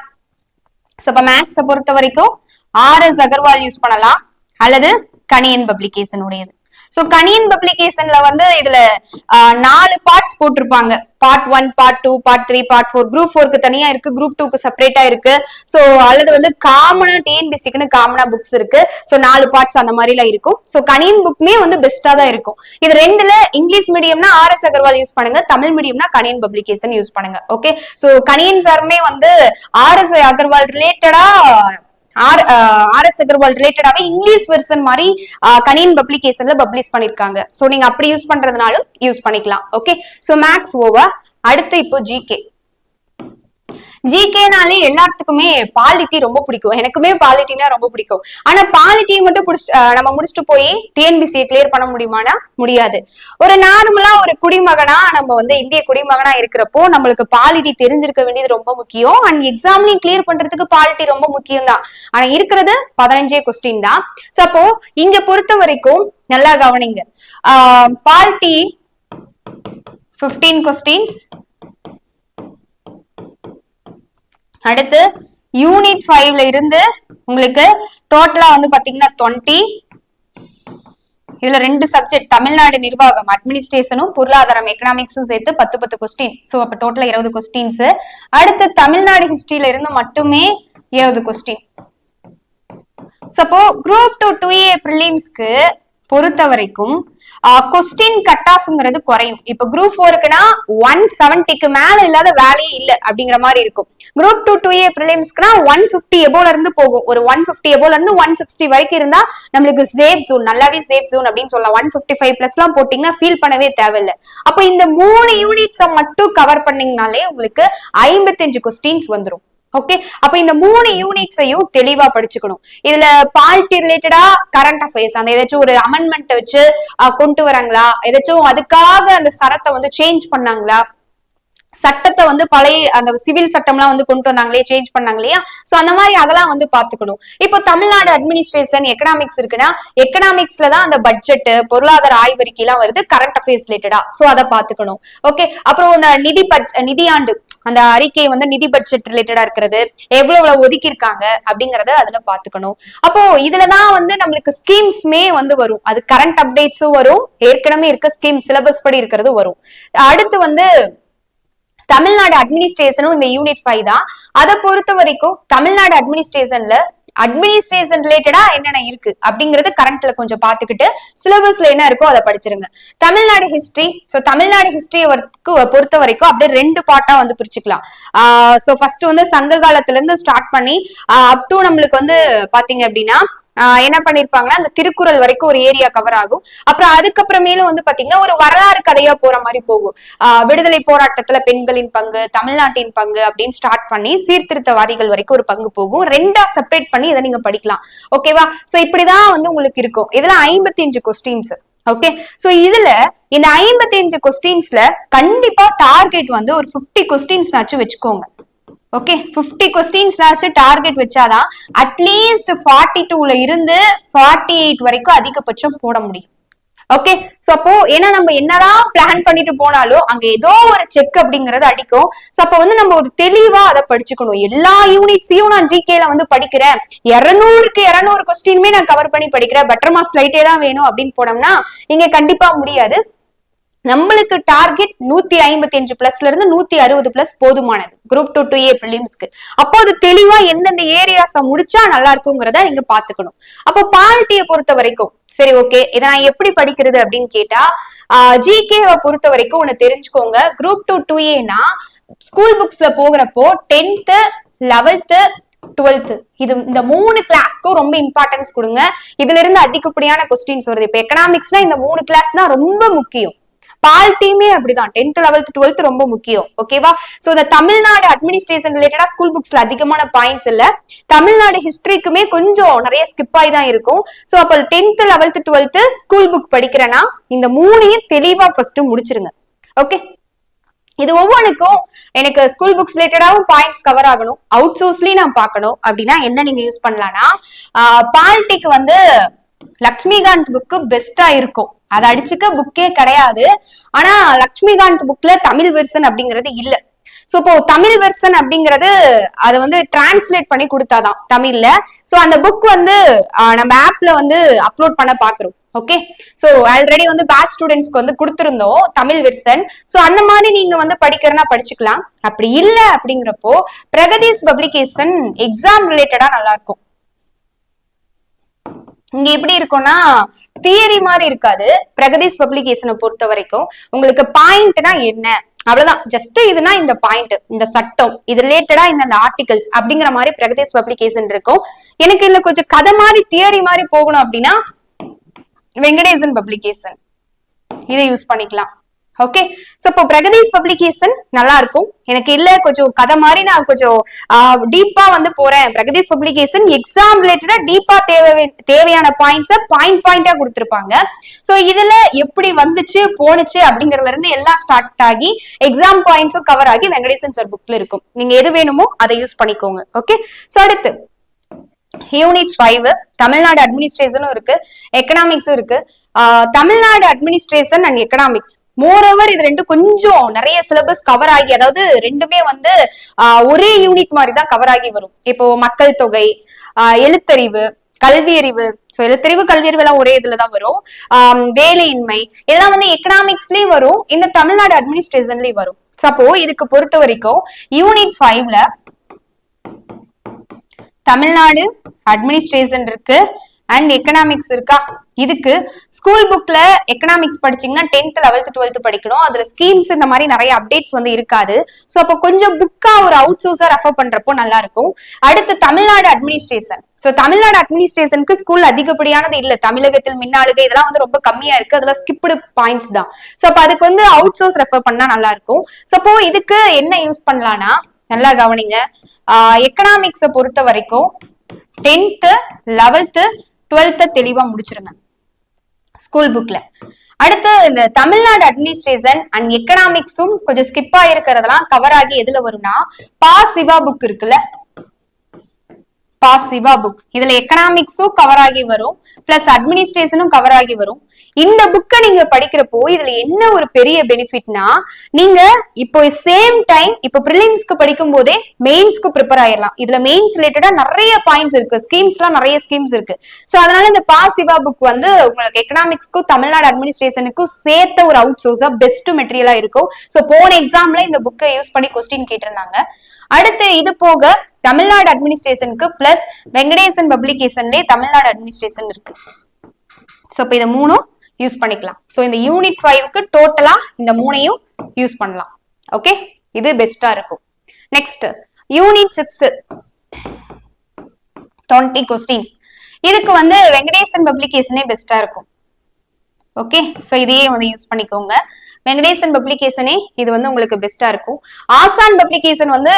சோ இப்ப மேக்ஸ பொறுத்த வரைக்கும் RS அகர்வால் யூஸ் பண்ணலாம் அல்லது கணியன் பப்ளிகேஷன் உடையது. சோ கணியன் பப்ளிகேஷன்ல வந்து இதுல 4 பார்ட்ஸ் போட்டிருப்பாங்க. Part 1, part 2, part 3, part 4. Group 4க்கு தனியா இருக்கு, குரூப் 2க்கு செப்பரேட்டா இருக்கு. சோ அல்லது வந்து காமனா TNPSCக்குன்னு காமனா புக்ஸ் இருக்கு. சோ 4 பார்ட்ஸ் அந்த மாதிரி எல்லாம் இருக்கும். சோ கணியன் புக்மே வந்து பெஸ்டா தான் இருக்கும். இது ரெண்டுல இங்கிலீஷ் மீடியம்னா RS அகர்வால் யூஸ் பண்ணுங்க, தமிழ் மீடியம்னா கணியன் பப்ளிகேஷன் யூஸ் பண்ணுங்க. ஓகே, சோ கணியன் சாருமே வந்து RS அகர்வால் ரிலேட்டடா RS அகர்வால் ரிலேட்டடாவே இங்கிலீஷ் வெர்ஷன் மாதிரி கணியன் பப்ளிகேஷன்ல பப்ளிஷ் பண்ணிருக்காங்க. சோ நீங்க அப்படி யூஸ் பண்றதுனாலும் யூஸ் பண்ணிக்கலாம். Okay, so maths over. அடுத்து இப்போ ஜிகேனாலே எல்லாத்துக்குமே பாலிட்டி ரொம்ப பிடிக்கும். எனக்குமே பாலிட்டினா ரொம்ப பிடிக்கும். ஆனா பாலிட்டியை மட்டும் நம்ம முடிச்சுட்டு போய் TNPSC கிளியர் பண்ண முடியுமானா முடியாது. ஒரு நார்மலா ஒரு குடிமகனா நம்ம வந்து இந்திய குடிமகனா இருக்கிறப்போ நம்மளுக்கு பாலிட்டி தெரிஞ்சிருக்க வேண்டியது ரொம்ப முக்கியம். அண்ட் எக்ஸாம்லயும் கிளியர் பண்றதுக்கு பாலிட்டி ரொம்ப முக்கியம் தான். ஆனா இருக்கிறது 15 கொஸ்டின் தான். சோ அப்போ இங்க பொறுத்த வரைக்கும் நல்லா கவனிங்க, பாலிட்டி 15 கொஸ்டின்ஸ். அடுத்து யூனிட் 5ல இருந்து உங்களுக்கு டோட்டலா வந்து பாத்தீங்கன்னா 20, இதுல 2 சப்ஜெக்ட் தமிழ்நாடு நிர்வாகம் அட்மினிஸ்ட்ரேஷனும் பொருளாதாரம் எக்கனாமிக்ஸும் சேர்த்து 10 கொஸ்டின். சோ அப்ப டோட்டலா 20 கொஸ்டின்ஸ். அடுத்து தமிழ்நாடு ஹிஸ்டரியில இருந்து மட்டுமே 20 கொஸ்டின். சப்போ குரூப் 2 2A பிரிலிம்ஸ்க்கு பொறுத்த வரைக்கும் கொஸ்டின் கட் ஆஃப்ங்கிறது குறையும். இப்ப குரூப் 4க்குனா 170க்கு மேல இல்லாத வேலையே இல்ல அப்படிங்கிற மாதிரி இருக்கும். குரூப் 2 2A பிரிலிம்ஸ்க்குனா 150 எபோல இருந்து போகும். ஒரு 150 எபோல இருந்து 160 வரைக்கும் இருந்தா நம்மளுக்கு சேஃப் ஜோன், நல்லாவே சேஃப் ஜோன் அப்படின்னு சொல்லலாம். 155 பிளஸ் எல்லாம் போட்டீங்கன்னா ஃபீல் பண்ணவே தேவையில்லை. அப்ப இந்த 3 யூனிட்ஸை மட்டும் கவர் பண்ணீங்கனாலே உங்களுக்கு 55 கொஸ்டின்ஸ் வந்துடும். ஓகே, அப்ப இந்த 3 யூனிட்ஸையும் தெளிவா படிச்சுக்கணும். இதுல பாலிட்டி ரிலேட்டடா கரண்ட் அஃபேர்ஸ் அந்த ஏதாச்சும் ஒரு அமெண்ட்மெண்ட் வச்சு கொண்டு வராங்களா, ஏதாச்சும் அதுக்காக அந்த சரத்தை வந்து சேஞ்ச் பண்ணாங்களா, சட்டத்தை வந்து பழைய அந்த சிவில் சட்டம்லாம் வந்து கொண்டு வந்தாங்களே, சேஞ்ச் பண்ணாங்க இல்லையா, சோ அந்த மாதிரி அதெல்லாம் வந்து பாத்துக்கணும். இப்போ தமிழ்நாடு அட்மினிஸ்ட்ரேஷன் எக்கனாமிக்ஸ் இருக்குன்னா எக்கனாமிக்ஸ்ல தான் அந்த பட்ஜெட் பொருளாதார ஆய்வறிக்கை எல்லாம் வருது கரண்ட் அஃபேர்ஸ் ரிலேட்டடா, சோ அதை பாத்துக்கணும். ஓகே, அப்புறம் இந்த நிதியாண்டு அந்த அறிக்கை வந்து நிதி பட்ஜெட் ரிலேட்டடா இருக்கிறது, எவ்வளவு ஒதுக்கி இருக்காங்க அப்படிங்கறத அதுல பாத்துக்கணும். அப்போ இதுலதான் வந்து நம்மளுக்கு ஸ்கீம்ஸ்மே வந்து வரும். அது கரண்ட் அப்டேட்ஸும் வரும், ஏற்கனவே இருக்க ஸ்கீம் சிலபஸ் படி இருக்கிறது வரும். அடுத்து வந்து தமிழ்நாடு அட்மினிஸ்ட்ரேஷனும் இந்த யூனிட் 5 தான். அதை பொறுத்த வரைக்கும் தமிழ்நாடு அட்மினிஸ்ட்ரேஷன் ரிலேட்டடா என்னென்ன இருக்கு அப்படிங்கறது கரண்ட்ல கொஞ்சம் பாத்துக்கிட்டு சிலபஸ்ல என்ன இருக்கோ அதை படிச்சிருங்க. தமிழ்நாடு ஹிஸ்டரி, சோ தமிழ்நாடு ஹிஸ்டரியை பொறுத்த வரைக்கும் அப்படியே 2 பார்ட்டா வந்து பிரிச்சுக்கலாம். சோ ஃபர்ஸ்ட் வந்து சங்க காலத்துல இருந்து ஸ்டார்ட் பண்ணி அப் டு நம்மளுக்கு வந்து பாத்தீங்க அப்படின்னா என்ன பண்ணிருப்பாங்கன்னா அந்த திருக்குறள் வரைக்கும் ஒரு ஏரியா கவர் ஆகும். அப்புறம் அதுக்கப்புறமேலும் வந்து பாத்தீங்கன்னா ஒரு வரலாறு கதையா போற மாதிரி போகும். விடுதலை போராட்டத்துல பெண்களின் பங்கு, தமிழ்நாட்டின் பங்கு அப்படின்னு ஸ்டார்ட் பண்ணி சீர்திருத்தவாதிகள் வரைக்கும் ஒரு பங்கு போகும். 2ஆ செப்பரேட் பண்ணி இதை நீங்க படிக்கலாம். ஓகேவா, சோ இப்படிதான் வந்து உங்களுக்கு இருக்கும். இதுல 55 கொஸ்டின்ஸ். ஓகே, சோ இதுல இந்த 55 கொஸ்டின்ஸ்ல கண்டிப்பா டார்கெட் வந்து ஒரு 50 கொஸ்டின்ஸ் வச்சுக்கோங்க. ஓகே, 50 கொஸ்டின்ஸ் டார்கெட் வச்சாதான் அட்லீஸ்ட் 42ல இருந்து 48 வரைக்கும் அதிகபட்சம் போட முடியும். ஓகே, சோ அப்போ ஏன்னா நம்ம என்னதான் பிளான் பண்ணிட்டு போனாலும் அங்க ஏதோ ஒரு செக் அப்படிங்கறது அடிக்கும். சோ அப்ப வந்து நம்ம ஒரு தெளிவா அதை படிச்சுக்கணும். எல்லா யூனிட்ஸையும் நான் ஜிகேல வந்து படிக்கிறேன், 200க்கு 200 கொஸ்டினுமே நான் கவர் பண்ணி படிக்கிறேன், பெட்டர் மார்க்ஸ் லைட்டே தான் வேணும் அப்படின்னு போனோம்னா நீங்க கண்டிப்பா முடியாது. நம்மளுக்கு டார்கெட் 155 பிளஸ்ல இருந்து 160 பிளஸ் போதுமானது குரூப் 2 2A பிலிம்ஸ்க்கு. அப்போ அது தெளிவா எந்தெந்த ஏரியாஸ முடிச்சா நல்லா இருக்குங்கிறத நீங்க பாத்துக்கணும். அப்போ பாலிட்டியை பொறுத்த வரைக்கும் சரி, ஓகே, இதை நான் எப்படி படிக்கிறது அப்படின்னு கேட்டா ஜிகேவை பொறுத்த வரைக்கும் ஒண்ணு தெரிஞ்சுக்கோங்க. குரூப் 2 2Aனா ஸ்கூல் புக்ஸ்ல போகிறப்போ 10th 11th 12th இந்த 3 கிளாஸ்க்கும் ரொம்ப இம்பார்ட்டன்ஸ் கொடுங்க. இதுல இருந்து அதிகப்படியான கொஸ்டின்ஸ் வருது. இப்ப எக்கனாமிக்ஸ்னா இந்த 3 கிளாஸ் தான் ரொம்ப முக்கியம். பாலிட்டியுமே அப்படிதான், 10th 11th 12th ரொம்ப முக்கியம். ஓகேவா, சோ இந்த தமிழ்நாடு அட்மினிஸ்ட்ரேஷன் ரிலேட்டடா ஸ்கூல் புக்ஸ்ல அதிகமான பாயிண்ட்ஸ் இல்ல, தமிழ்நாடு ஹிஸ்டரிக்குமே கொஞ்சம் நிறைய ஸ்கிப் ஆகி தான் இருக்கும். சோ அப்ப 10th 11th 12th school book படிக்கிறேன்னா இந்த 3ஐயும் தெளிவா ஃபர்ஸ்ட் முடிச்சிருங்க. ஓகே, இது ஒவ்வொன்றுக்கும் எனக்கு ஸ்கூல் புக்ஸ் ரிலேட்டடாவும் பாயிண்ட்ஸ் கவர் ஆகணும், அவுட் சோர்ஸ்லயும் நான் பார்க்கணும் அப்படின்னா என்ன நீங்க யூஸ் பண்ணலாம்னா பாலிட்டிக்கு வந்து லக்ஷ்மிகாந்த் புக்கு பெஸ்டா இருக்கும். அதை அடிச்சுக்க புக்கே கிடையாது. ஆனா லக்ஷ்மிகாந்த் புக்ல தமிழ் வெர்சன் அப்படிங்கிறது இல்ல. சோ இப்போ தமிழ் வெர்சன் அப்படிங்கறது அதை வந்து டிரான்ஸ்லேட் பண்ணி கொடுத்தாதான் தமிழ்ல. சோ அந்த புக் வந்து நம்ம ஆப்ல வந்து அப்லோட் பண்ண பாக்குறோம். ஓகே, சோ ஆல்ரெடி வந்து பேட்ச் ஸ்டூடெண்ட்ஸ்க்கு வந்து கொடுத்திருந்தோம் தமிழ் வெர்சன். சோ அந்த மாதிரி நீங்க வந்து படிக்கிறனா படிச்சுக்கலாம். அப்படி இல்ல அப்படிங்கிறப்போ பிரகதீஷ் பப்ளிகேஷன் எக்ஸாம் ரிலேட்டடா நல்லா இருக்கும். இங்க எப்படி இருக்கும்னா தியரி மாதிரி இருக்காது. பிரகதீஷ் பப்ளிகேஷனை பொறுத்த வரைக்கும் உங்களுக்கு பாயிண்ட்னா என்ன அவ்வளவுதான், ஜஸ்ட் இதுனா இந்த பாயிண்ட், இந்த சட்டம், இது ரிலேட்டடா இந்த ஆர்டிகல்ஸ் அப்படிங்கிற மாதிரி பிரகதீஷ் பப்ளிகேஷன் இருக்கும். எனக்கு இதுல கொஞ்சம் கதை மாதிரி தியரி மாதிரி போகணும் அப்படின்னா வெங்கடேசன் பப்ளிகேஷன் இதை யூஸ் பண்ணிக்கலாம். ஓகே, சோ இப்போ பிரகதீஷ் பப்ளிகேஷன் நல்லா இருக்கும். எனக்கு இல்ல கொஞ்சம் கதை மாதிரி நான் கொஞ்சம் டீப்பா வந்து போறேன், பிரகதீஷ் பப்ளிகேஷன் எக்ஸாம் ரிலேட்டடா டீப்பா தேவையான பாயிண்ட்ஸ பாயிண்டா கொடுத்திருப்பாங்க. சோ இதுல எப்படி வந்துச்சு போனுச்சு அப்படிங்கறதுல இருந்து எல்லாம் ஸ்டார்ட் ஆகி எக்ஸாம் பாயிண்ட்ஸும் கவர் ஆகி வெங்கடேசன் சார் புக்ல இருக்கும். நீங்க எது வேணுமோ அதை யூஸ் பண்ணிக்கோங்க. ஓகே, சோ அடுத்து யூனிட் 5 தமிழ்நாடு அட்மினிஸ்ட்ரேஷனும் இருக்கு, எக்கனாமிக்ஸும் இருக்கு. Tamil Nadu administration and economics moreover இது ரெண்டு கொஞ்சம் நிறைய சிலபஸ் கவர் ஆகி, அதாவது ரெண்டுமே வந்து ஒரே யூனிட் மாதிரி தான் கவர் ஆகி வரும். இப்போ மக்கள் தொகை, எழுத்தறிவு, கல்வி அறிவு, எழுத்தறிவு கல்வி அறிவு எல்லாம் ஒரே இதுலதான் வரும். வேலையின்மை இதெல்லாம் வந்து எக்கனாமிக்ஸ்லயும் வரும், இந்த தமிழ்நாடு அட்மினிஸ்ட்ரேஷன்லயும் வரும். சப்போ இதுக்கு பொறுத்த வரைக்கும் யூனிட் 5ல தமிழ்நாடு அட்மினிஸ்ட்ரேஷன் இருக்கு அண்ட் எக்கனாமிக்ஸ் இருக்கா. இதுக்கு ஸ்கூல் புக்ல எக்கனாமிக்ஸ் படிச்சீங்கன்னா 10th 11th 12th படிக்கணும். அதுல ஸ்கீம்ஸ் இந்த மாதிரி நிறைய அப்டேட்ஸ் வந்து இருக்காது. சோ அப்போ கொஞ்சம் புக்கா ஒரு அவுட் சோர்ஸா ரெஃபர் பண்றப்போ நல்லா இருக்கும். அடுத்து தமிழ்நாடு அட்மினிஸ்ட்ரேஷன். சோ தமிழ்நாடு அட்மினிஸ்ட்ரேஷனுக்கு ஸ்கூல் அதிகப்படியானது இல்ல, தமிழகத்தில் மின்னாளுகை இதெல்லாம் வந்து ரொம்ப கம்மியா இருக்கு, அதெல்லாம் ஸ்கிப்டு பாயிண்ட்ஸ் தான். சோ அப்ப அதுக்கு வந்து அவுட் சோர்ஸ் ரெஃபர் பண்ணா நல்லா இருக்கும். சப்போ இதுக்கு என்ன யூஸ் பண்ணலாம்னா நல்லா கவனிங்க. எக்கனாமிக்ஸை பொறுத்த வரைக்கும் 10th 11th 12th தெளிவா முடிச்சிருங்க ஸ்கூல் புக்ல. அடுத்து இந்த தமிழ்நாடு அட்மினிஸ்ட்ரேஷன் அண்ட் எக்கனாமிக்ஸும் கொஞ்சம் ஸ்கிப் ஆயிருக்கிறதெல்லாம் கவர் ஆகி எதுல வரும்னா பா சிவா புக் இருக்குல்ல, பா சிவா புக். இதுல எக்கனாமிக்ஸும் கவர் ஆகி வரும், பிளஸ் அட்மினிஸ்ட்ரேஷனும் கவர் ஆகி வரும். இந்த புக்கை நீங்க படிக்கிறப்போ இதுல என்ன ஒரு பெரிய பெனிஃபிட்னா, நீங்க இப்போ சேம் டைம் இப்போ பிரிலிம்ஸ்க்கு படிக்கும் போதே மெயின்ஸ்க்கு ப்ரிப்பேர் ஆயிடலாம். இதுல மெயின்ஸ் ரிலேட்டடா நிறைய பாயிண்ட்ஸ் இருக்கு, ஸ்கீம்ஸ் எல்லாம் நிறைய ஸ்கீம்ஸ் இருக்கு. சோ அதனால இந்த பா சிவா புக் வந்து உங்களுக்கு எக்கனாமிக்ஸ்க்கும் தமிழ்நாடு அட்மினிஸ்ட்ரேஷனுக்கும் சேர்த்த ஒரு அவுட் சோர்ஸா பெஸ்ட் மெட்டீரியலா இருக்கும். சோ போன எக்ஸாம்ல இந்த புக்கை யூஸ் பண்ணி கொஸ்டின் கேட்டிருந்தாங்க. அடுத்து இது போக தமிழ்நாடு அட்மினிஸ்ட்ரேஷனுக்கு பிளஸ் வெங்கடேசன் பப்ளிகேஷன்லயே தமிழ்நாடு அட்மினிஸ்ட்ரேஷன் இருக்கு. சோ இப்ப இதை மூணும் யூஸ் பண்ணிக்கலாம். சோ இந்த யூனிட் 5க்கு டோட்டலா இந்த மூணையும் யூஸ் பண்ணலாம். ஓகே, இது பெஸ்டா இருக்கும். Next unit 6 20 questions. இதுக்கு வந்து வெங்கடேசன் பப்ளிகேஷனே பெஸ்டா இருக்கும். ஓகே, சோ இதையே வந்து யூஸ் பண்ணிக்கோங்க. வெங்கடேசன் பப்ளிகேஷனே இது வந்து உங்களுக்கு பெஸ்டா இருக்கும். ஆசான் பப்ளிகேஷன் வந்து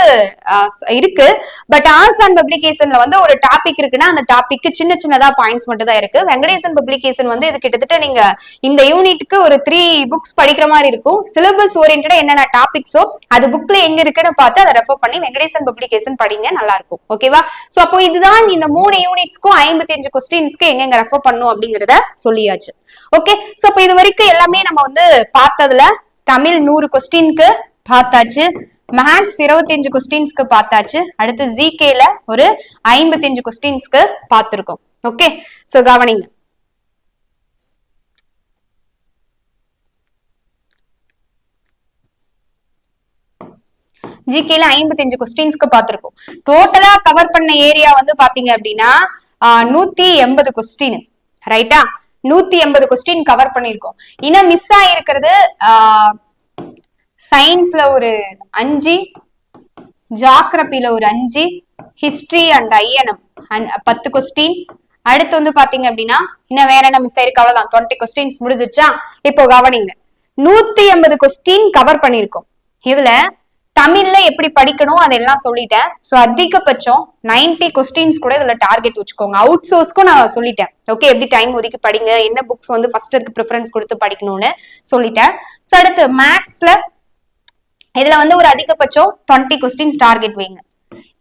இருக்கு, பட் ஆசான் பப்ளிகேஷன்ல வந்து ஒரு டாபிக் இருக்குன்னா அந்த டாபிக் சின்ன சின்னதா பாயிண்ட்ஸ் மட்டும் தான் இருக்கு. வெங்கடேசன் பப்ளிகேஷன் வந்து இது கிட்டத்தட்ட நீங்க இந்த யூனிட்டுக்கு ஒரு 3 புக்ஸ் படிக்கிற மாதிரி இருக்கும். சிலபஸ் ஓரியன்டா என்னென்ன டாபிக்ஸோ அது புக்ல எங்க இருக்குன்னு பார்த்து அதை ரெஃபர் பண்ணி வெங்கடேசன் பப்ளிகேஷன் படிங்க, நல்லா இருக்கும். ஓகேவா? சோ அப்போ இதுதான் இந்த 3 யூனிட்ஸ்க்கும் 55 கொஸ்டின்ஸ்க்கு எங்க ரெஃபர் பண்ணும் அப்படிங்கறத சொல்லியாச்சு. ஓகே, சோ அப்ப இது வரைக்கும் எல்லாமே நம்ம வந்து பார்த்ததுல தமிழ் 100 கொஸ்டின்க்கு பார்த்தாச்சு, மேத்ஸ் 25 கொஸ்டின்ஸ்க்கு பார்த்தாச்சு, அடுத்து ஜிகேல ஒரு 55 கொஸ்டின்ஸ்க்கு பார்த்திருக்கோம். ஓகே, சோ கவனிங்க. ஜிகேல 55 கொஸ்டின்ஸ்க்கு பார்த்திருக்கோம். டோட்டலா கவர் பண்ண ஏரியா வந்து பாத்தீங்க அப்படின்னா 180 கொஸ்டின். ரைட்டா? 180 கொஸ்டின் கவர் பண்ணிருக்கோம். இன்னும் மிஸ் ஆயிருக்கிறது சயின்ஸ்ல ஒரு 5, ஜியோகிராபில ஒரு 5, ஹிஸ்டரி அண்ட் ஐஎன்எம் 10 கொஸ்டின். அடுத்து வந்து பாத்தீங்க அப்படின்னா இன்னும் வேற என்ன மிஸ் ஆயிருக்கு, அவ்வளவுதான் 20 கொஸ்டின்ஸ் முடிஞ்சிருச்சா. இப்போ கவனிங்க, 180 கொஸ்டின் கவர் பண்ணிருக்கோம். இதுல தமிழ்ல எப்படி படிக்கணும் அதெல்லாம் சொல்லிட்டேன். சோ அதிகபட்சம் 90 கொஸ்டின்ஸ் கூட இதுல டார்கெட் வச்சுக்கோங்க. அவுட் சோர்ஸ்க்கும் நான் சொல்லிட்டேன். ஓகே, எப்படி டைம் ஒதுக்கி படிங்க, என்ன புக்ஸ் வந்து ஃபர்ஸ்ட் இருக்கு ப்ரிஃபரன்ஸ் கொடுத்து படிக்கணும்னு சொல்லிட்டேன். சோ அடுத்து மேத்ஸ்ல இதுல வந்து ஒரு அதிகபட்சம் 20 கொஸ்டின்ஸ் டார்கெட் வைங்க.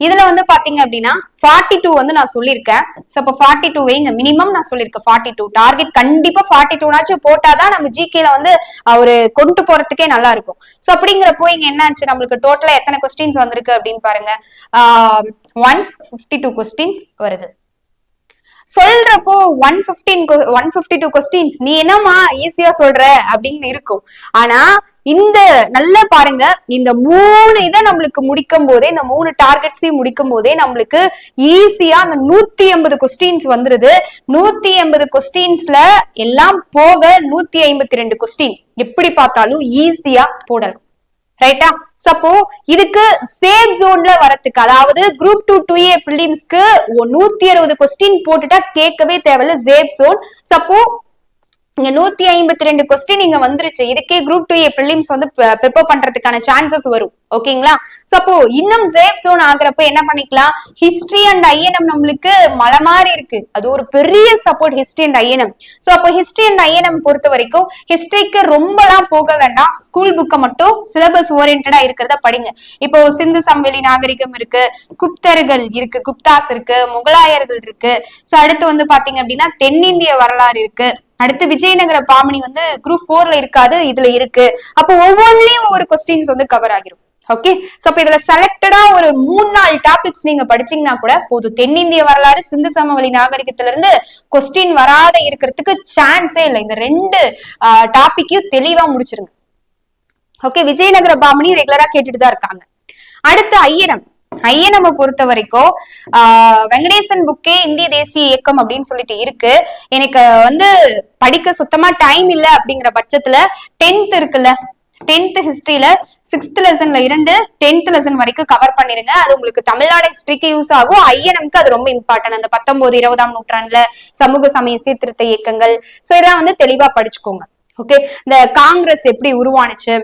இதுல வந்து பாத்தீங்க அப்படின்னா 42 வந்து நான் சொல்லியிருக்கேன். சோ அப்ப 42 வைங்க, மினிமம் நான் சொல்லியிருக்கேன் 42 டார்கெட். கண்டிப்பா 42 போட்டாதான் நம்ம ஜிகேல வந்து ஒரு கொண்டு போறதுக்கே நல்லா இருக்கும். சோ அப்படிங்கிறப்போ இங்க என்ன ஆச்சு, நம்மளுக்கு டோட்டலா எத்தனை கொஸ்டின்ஸ் வந்திருக்கு அப்படின்னு பாருங்க. 152 கொஸ்டின்ஸ் வருது. சொல்றப்போ 152 கொஸ்டின்ஸ் நீ என்னமா ஈஸியா சொல்ற அப்படின்னு இருக்கும். ஆனா இந்த நல்லா பாருங்க, இந்த 3 இதை நம்மளுக்கு முடிக்கும் போதே, இந்த 3 டார்கெட்ஸையும் முடிக்கும் போதே நம்மளுக்கு ஈஸியா அந்த 180 கொஸ்டின்ஸ் வந்துருது. 180 கொஸ்டின்ஸ்ல எல்லாம் போக 152 கொஸ்டின் எப்படி பார்த்தாலும் ஈஸியா போடலாம். ரைட்டா? சப்போ இதுக்கு சேஃப் ஜோன்ல வரதுக்கு, அதாவது குரூப் 2 2A பிலிம்ஸ்க்கு 160 கொஸ்டின் போட்டுட்டா கேட்கவே தேவையில்ல, சேஃப் ஜோன். சப்போ இங்க 152 கொஸ்டின் இங்க வந்துருச்சு. இதுக்கே குரூப் 2A பிலிம்ஸ் வந்து ப்ரிப்பேர் பண்றதுக்கான சான்சஸ் வரும். ஓகேங்களா? சப்போ இன்னும் சேஃப் ஜோன் ஆகுறப்ப என்ன பண்ணிக்கலாம், ஹிஸ்டரி அண்ட் ஐஎன்எம் நம்மளுக்கு மலை மாதிரி இருக்கு, அது ஒரு பெரிய support history and INM. So அப்போ ஹிஸ்டரி அண்ட் ஐஎன்எம் பொறுத்த வரைக்கும் ஹிஸ்டரிக்கு ரொம்பலாம் போக வேண்டாம், ஸ்கூல் புக்கை மட்டும் சிலபஸ் ஓரியன்டா இருக்கிறத படிங்க. இப்போ சிந்து சமவெளி நாகரிகம் இருக்கு, குப்தர்கள் இருக்கு, குப்தாஸ் இருக்கு, முகலாயர்கள் இருக்கு. சோ அடுத்து வந்து பாத்தீங்க அப்படின்னா தென்னிந்திய வரலாறு இருக்கு. அடுத்து விஜயநகர பாமணி வந்து குரூப் 4ல இருக்காது, இதுல இருக்கு. அப்போ ஒவ்வொன்றிலையும் ஒவ்வொரு கொஸ்டின்ஸ் வந்து கவர் ஆகிரும். ஓகே, சோ இப்ப இதுல செலக்டடா ஒரு 3-4 டாபிக்ஸ் நீங்க படிச்சீங்கன்னா கூட போதும். தென்னிந்திய வரலாறு, சிந்து சமவெளி நாகரிகத்துல இருந்து கொஸ்டின் வராத இருக்கிறதுக்கு சான்ஸே இல்லை. இந்த 2 டாபிக்கையும் தெளிவா முடிச்சிருங்க. ஓகே, விஜயநகர பாமணி ரெகுலரா கேட்டுட்டு தான் இருக்காங்க. அடுத்து ஐயனம் பொறுத்த வரைக்கும் வெங்கடேசன் புக்கே இந்திய தேசிய இயக்கம் அப்படின்னு சொல்லிட்டு இருக்கு. எனக்கு வந்து படிக்க சுத்தமா டைம் இல்ல அப்படிங்கிற பட்சத்துல 10th இருக்குல்ல, 10th ஹிஸ்டரியில 6th லெசன்ல 2, 10th லெசன் வரைக்கும் கவர் பண்ணிருங்க. அது உங்களுக்கு தமிழ்நாடு ஹிஸ்டரிக்கு யூஸ் ஆகும். ஐயனம்க்கு அது ரொம்ப இம்பார்ட்டன்ட். அந்த 19, 20ஆம் நூற்றாண்டுல சமூக சமய சீர்திருத்த இயக்கங்கள், சோ இதெல்லாம் வந்து தெளிவா படிச்சுக்கோங்க. ஓகே, இந்த காங்கிரஸ் எப்படி உருவானுச்சு,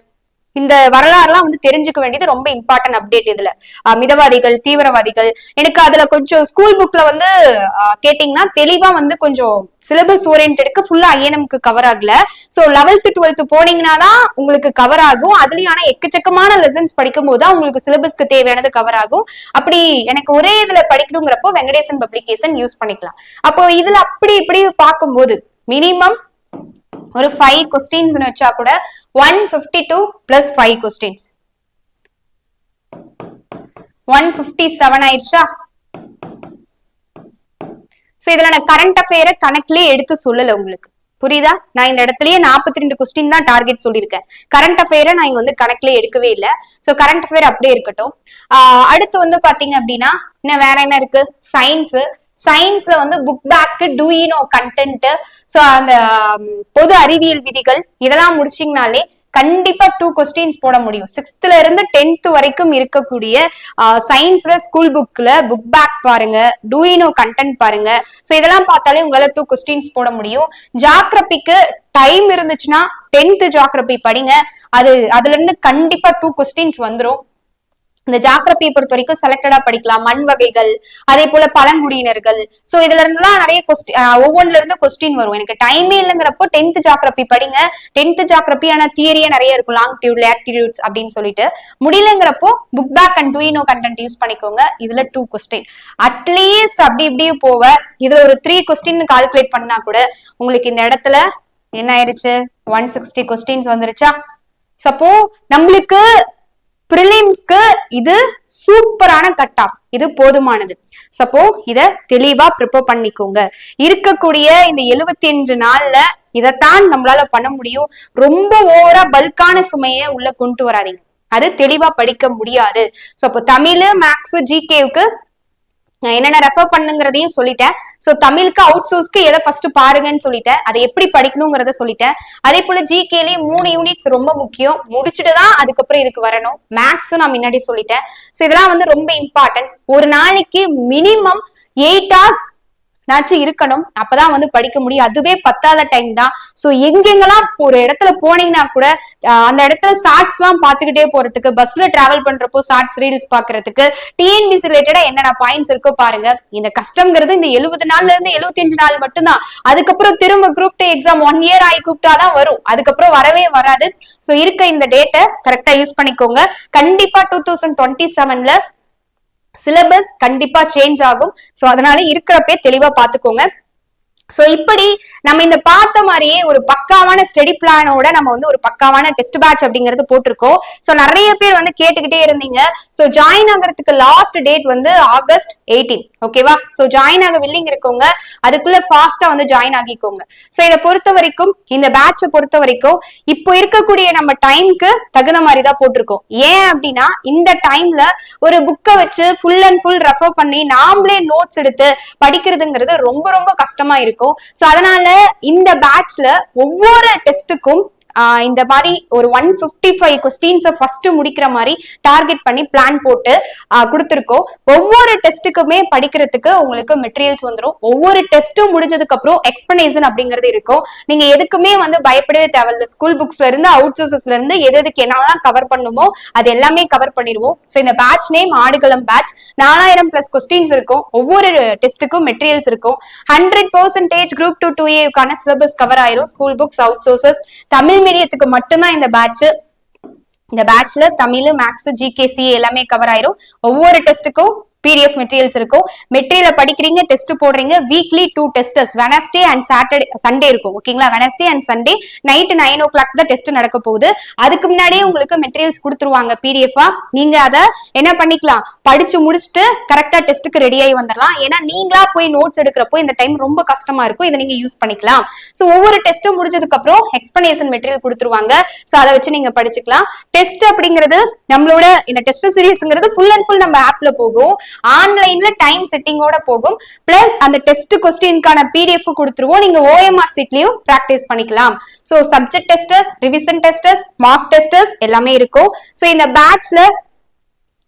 இந்த வரலாறுலாம் வந்து தெரிஞ்சுக்க வேண்டியது ரொம்ப இம்பார்ட்டன்ட் அப்டேட். இதுல மிதவாதிகள், தீவிரவாதிகள், எனக்கு அதுல கொஞ்சம் ஸ்கூல் புக்ல வந்து கேட்டீங்கன்னா தெளிவா வந்து கொஞ்சம் சிலபஸ் ஓரியன்டெடுக்கு ஃபுல்லா ஐஎன்எம்க்கு கவர் ஆகல. சோ 11th 12th போனீங்கன்னா தான் உங்களுக்கு கவர் ஆகும். அதுலயும் ஆனா எக்கச்சக்கமான லெசன்ஸ் படிக்கும் போதுதான் உங்களுக்கு சிலபஸ்க்கு தேவையானது கவர் ஆகும். அப்படி எனக்கு ஒரே இதுல படிக்கணுங்கிறப்போ வெங்கடேசன் பப்ளிகேஷன் யூஸ் பண்ணிக்கலாம். அப்போ இதுல அப்படி இப்படி பார்க்கும்போது மினிமம் ஒரு 5 கொஸ்டின்ஸ் வச்சா கூட 152 பிளஸ் 5 கொஸ்டின்ஸ் 157 ஆயிடுச்சா? சோ இதுல நான் கரண்ட் அஃபேரை கணக்குலயே எடுத்து சொல்லல. உங்களுக்கு புரியுதா? நான் இந்த இடத்துலயே 42 கொஸ்டின் தான் டார்கெட் சொல்லியிருக்கேன். கரண்ட் அஃபேரை நான் இங்க வந்து கணக்குலயே எடுக்கவே இல்லை. சோ கரண்ட் அஃபேர் அப்படியே இருக்கட்டும். அடுத்து வந்து பாத்தீங்க அப்படின்னா இன்னும் வேற என்ன இருக்கு? சயின்ஸ்ல வந்து book back, do you know content, so அந்த பொது அறிவியல் விதிகள் இதெல்லாம் முடிச்சிங்கனாலே கண்டிப்பா 2 கொஸ்டின்ஸ் போட முடியும். 6th இருந்து 10th வரைக்கும் இருக்கக்கூடிய சயின்ஸ்ல ஸ்கூல் புக்ல புக் பேக் பாருங்க, டூ யூ நோ கண்டென்ட் பாருங்க. சோ இதெல்லாம் பார்த்தாலே உங்களால 2 கொஸ்டின்ஸ் போட முடியும். ஜியோகிராபிக்கு டைம் இருந்துச்சுன்னா 10th ஜியோகிராபி படிங்க. அதுல இருந்து கண்டிப்பா 2 கொஸ்டின்ஸ் வந்துரும். இந்த ஜியோகிராபியை பொறுத்த வரைக்கும் செலக்டடா படிக்கலாம். மண் வகைகள், அதே போல பழங்குடியினர்கள், சோ இதுல இருந்துலாம் நிறைய கொஸ்டின், ஒவ்வொன்றுல இருந்து கொஸ்டின் வரும். எனக்கு டைமே இல்லைங்கிறப்போ 10th ஜியோகிராபி படிங்க. 10th ஜியோகிராபி ஆனா தியரியே நிறைய இருக்கும், லாங்கிடியூட், லேட்டிடியூட்ஸ் அப்படின்னு சொல்லிட்டு. முடியலங்கிறப்போ book back and do you know content use பண்ணிக்கோங்க. இதுல 2 கொஸ்டின் அட்லீஸ்ட் அப்படி இப்படியே போவ. இதுல ஒரு 3 கொஸ்டின் கால்குலேட் பண்ணா கூட உங்களுக்கு இந்த இடத்துல என்ன ஆயிருச்சு? 160 கொஸ்டின்ஸ் வந்துருச்சா? சப்போ நம்மளுக்கு பிரிலிம்ஸ்க்கு இது சூப்பரான கட் ஆஃப், இது போதுமானது. சப்போ இத தெளிவா ப்ரிப்பேர் பண்ணிக்கோங்க. இருக்கக்கூடிய இந்த 75 நாள்ல இதைத்தான் நம்மளால பண்ண முடியும். ரொம்ப ஓவரா பல்கான சுமையை உள்ள கொண்டு வராதீங்க. அது தெளிவா படிக்க முடியாது. சோ அப்போ தமிழ், மேக்ஸ், ஜிகேவுக்கு நான் என்னென்ன ரெஃபர் பண்ணுங்கிறதையும் சொல்லிட்டேன். சோ தமிழுக்கு அவுட் சோர்ஸ்க்கு எதை ஃபர்ஸ்ட் பாருங்கன்னு சொல்லிட்டேன். அதை எப்படி படிக்கணுங்கிறத சொல்லிட்டேன். அதே போல ஜிகேலயே 3 யூனிட்ஸ் ரொம்ப முக்கியம். முடிச்சுட்டுதான் அதுக்கப்புறம் இதுக்கு வரணும். மேக்ஸும் நான் முன்னாடி சொல்லிட்டேன். சோ இதெல்லாம் வந்து ரொம்ப இம்பார்ட்டன்ஸ். ஒரு நாளைக்கு மினிமம் 8 hours இருக்கணும். அப்பதான் வந்து படிக்க முடியும். அதுவே பத்தாத டைம் தான். சோ எங்கெங்கெல்லாம் ஒரு இடத்துல போனீங்கன்னா கூட அந்த இடத்துல ஷார்ட்ஸ் எல்லாம் பாத்துக்கிட்டே போறதுக்கு, பஸ்ல டிராவல் பண்றப்போ ஷார்ட்ஸ் ரீல்ஸ் பாக்குறதுக்கு, டிஎன்பிசி ரிலேட்டடா என்னென்ன பாயிண்ட்ஸ் இருக்கோ பாருங்க. இந்த கஷ்டம்ங்கிறது இந்த 70 நாள்ல இருந்து 75 நாள் மட்டும்தான். அதுக்கப்புறம் திரும்ப குரூப் 2 எக்ஸாம் 1 year ஆகி கூப்பிட்டாதான் வரும். அதுக்கப்புறம் வரவே வராது. சோ இருக்க இந்த டேட்டை கரெக்டா யூஸ் பண்ணிக்கோங்க. கண்டிப்பா 2027ல சிலபஸ் கண்டிப்பா சேஞ்ச் ஆகும். சோ அதனால இருக்கிறப்பே தெளிவா பாத்துக்கோங்க. சோ இப்படி நம்ம இந்த பார்த்த மாதிரியே ஒரு பக்காவான ஸ்டடி பிளானோட நம்ம வந்து ஒரு பக்காவான டெஸ்ட் பேட்ச் அப்படிங்கறது போட்டிருக்கோம். சோ நிறைய பேர் வந்து கேட்டுக்கிட்டே இருந்தீங்க. சோ ஜாயின் ஆகிறதுக்கு லாஸ்ட் டேட் வந்து August 18. ஓகேவா? சோ ஜாயின் ஆக வில்லிங் இருக்கவங்க அதுக்குள்ள ஃபாஸ்டா வந்து ஜாயின் ஆகிக்கோங்க. சோ இதை பொறுத்த வரைக்கும், இந்த பேட்சை பொறுத்த வரைக்கும் இப்போ இருக்கக்கூடிய நம்ம டைம்க்கு தகுந்த மாதிரி தான் போட்டிருக்கோம். ஏன் அப்படின்னா இந்த டைம்ல ஒரு புக்கை வச்சு ஃபுல் அண்ட் ஃபுல் ரெஃபர் பண்ணி நாமளே நோட்ஸ் எடுத்து படிக்கிறதுங்கிறது ரொம்ப ரொம்ப கஷ்டமா இருக்கும். சோ அதனால இந்த பேட்ச்ல ஒவ்வொரு டெஸ்ட்டுக்கும் இந்த மாதிரி ஒரு 155 கொஸ்டின்ஸ் ஃபர்ஸ்ட் முடிக்கிற மாதிரி டார்கெட் பண்ணி பிளான் போட்டு கொடுத்திருக்கோம். ஒவ்வொரு டெஸ்ட்டுக்குமே படிக்கிறதுக்கு உங்களுக்கு மெட்டீரியல்ஸ் வந்துடும். ஒவ்வொரு டெஸ்ட்டும் முடிஞ்சதுக்கு அப்புறம் எக்ஸ்பிளனேஷன் அப்படிங்கிறது இருக்கும். நீங்க எதுக்குமே வந்து பயப்படவே தேவையில்லை. ஸ்கூல் புக்ஸ்ல இருந்து அவுட் சோர்சஸ்ல இருந்து எதுக்கு என்னெல்லாம் கவர் பண்ணுமோ அது எல்லாமே கவர் பண்ணிடுவோம். சோ இந்த batch name Aadukalam batch. 4000+ questions இருக்கும். ஒவ்வொரு டெஸ்ட்டுக்கும் மெட்டீரியல்ஸ் இருக்கும். 100% குரூப் 2 2A சிலபஸ் கவர் ஆயிரும். School books, out sources, Tamil மீடியத்துக்கு மட்டும்தான் இந்த பேட்ச். இந்த பேட்ச்ல தமிழ், மேக்ஸ், ஜிகேசி எல்லாமே கவர் ஆயிரும். ஒவ்வொரு டெஸ்ட்டுக்கும் PDF மெட்டீரியல்ஸ் இருக்கும். மெட்டீரியலை படிக்கிறீங்க, டெஸ்ட் போடுறீங்க. Weekly 2 testers Wednesday and Saturday Sunday இருக்கும். ஓகேங்களா? Wednesday and Sunday night 9 o'clock தான் டெஸ்ட் நடக்க போகுது. அதுக்கு முன்னாடியே உங்களுக்கு மெட்டீரியல்ஸ் கொடுத்துருவாங்க PDF-ஆ. நீங்க அதை என்ன பண்ணிக்கலாம், படிச்சு முடிச்சுட்டு கரெக்டா டெஸ்ட்டுக்கு ரெடி ஆகி வந்துடலாம். ஏன்னா நீங்களா போய் நோட்ஸ் எடுக்கிறப்போ இந்த டைம் ரொம்ப கஷ்டமா இருக்கும். இதை நீங்க யூஸ் பண்ணிக்கலாம். சோ ஒவ்வொரு டெஸ்ட்டும் முடிஞ்சதுக்கு அப்புறம் எக்ஸ்பிளனேஷன் மெட்டீரியல் கொடுத்துருவாங்க. சோ அதை வச்சு நீங்க படிச்சுக்கலாம். டெஸ்ட் அப்படிங்கிறது நம்மளோட இந்த டெஸ்ட் சீரிஸ்ங்கிறது ஃபுல் அண்ட் ஃபுல் நம்ம ஆப்ல போகும். ஆன்லைன்ல டைம் செட்டிங்கோட போகும். பிளஸ் அந்த டெஸ்ட் கொஸ்டின்கான PDF கொடுத்துருவோம். நீங்க OMR சீட்லயும் பிராக்டிஸ் பண்ணிக்கலாம். So subject testers, revision testers, mark testers எல்லாமே இருக்கும். சோ இந்த பேட்ச்ல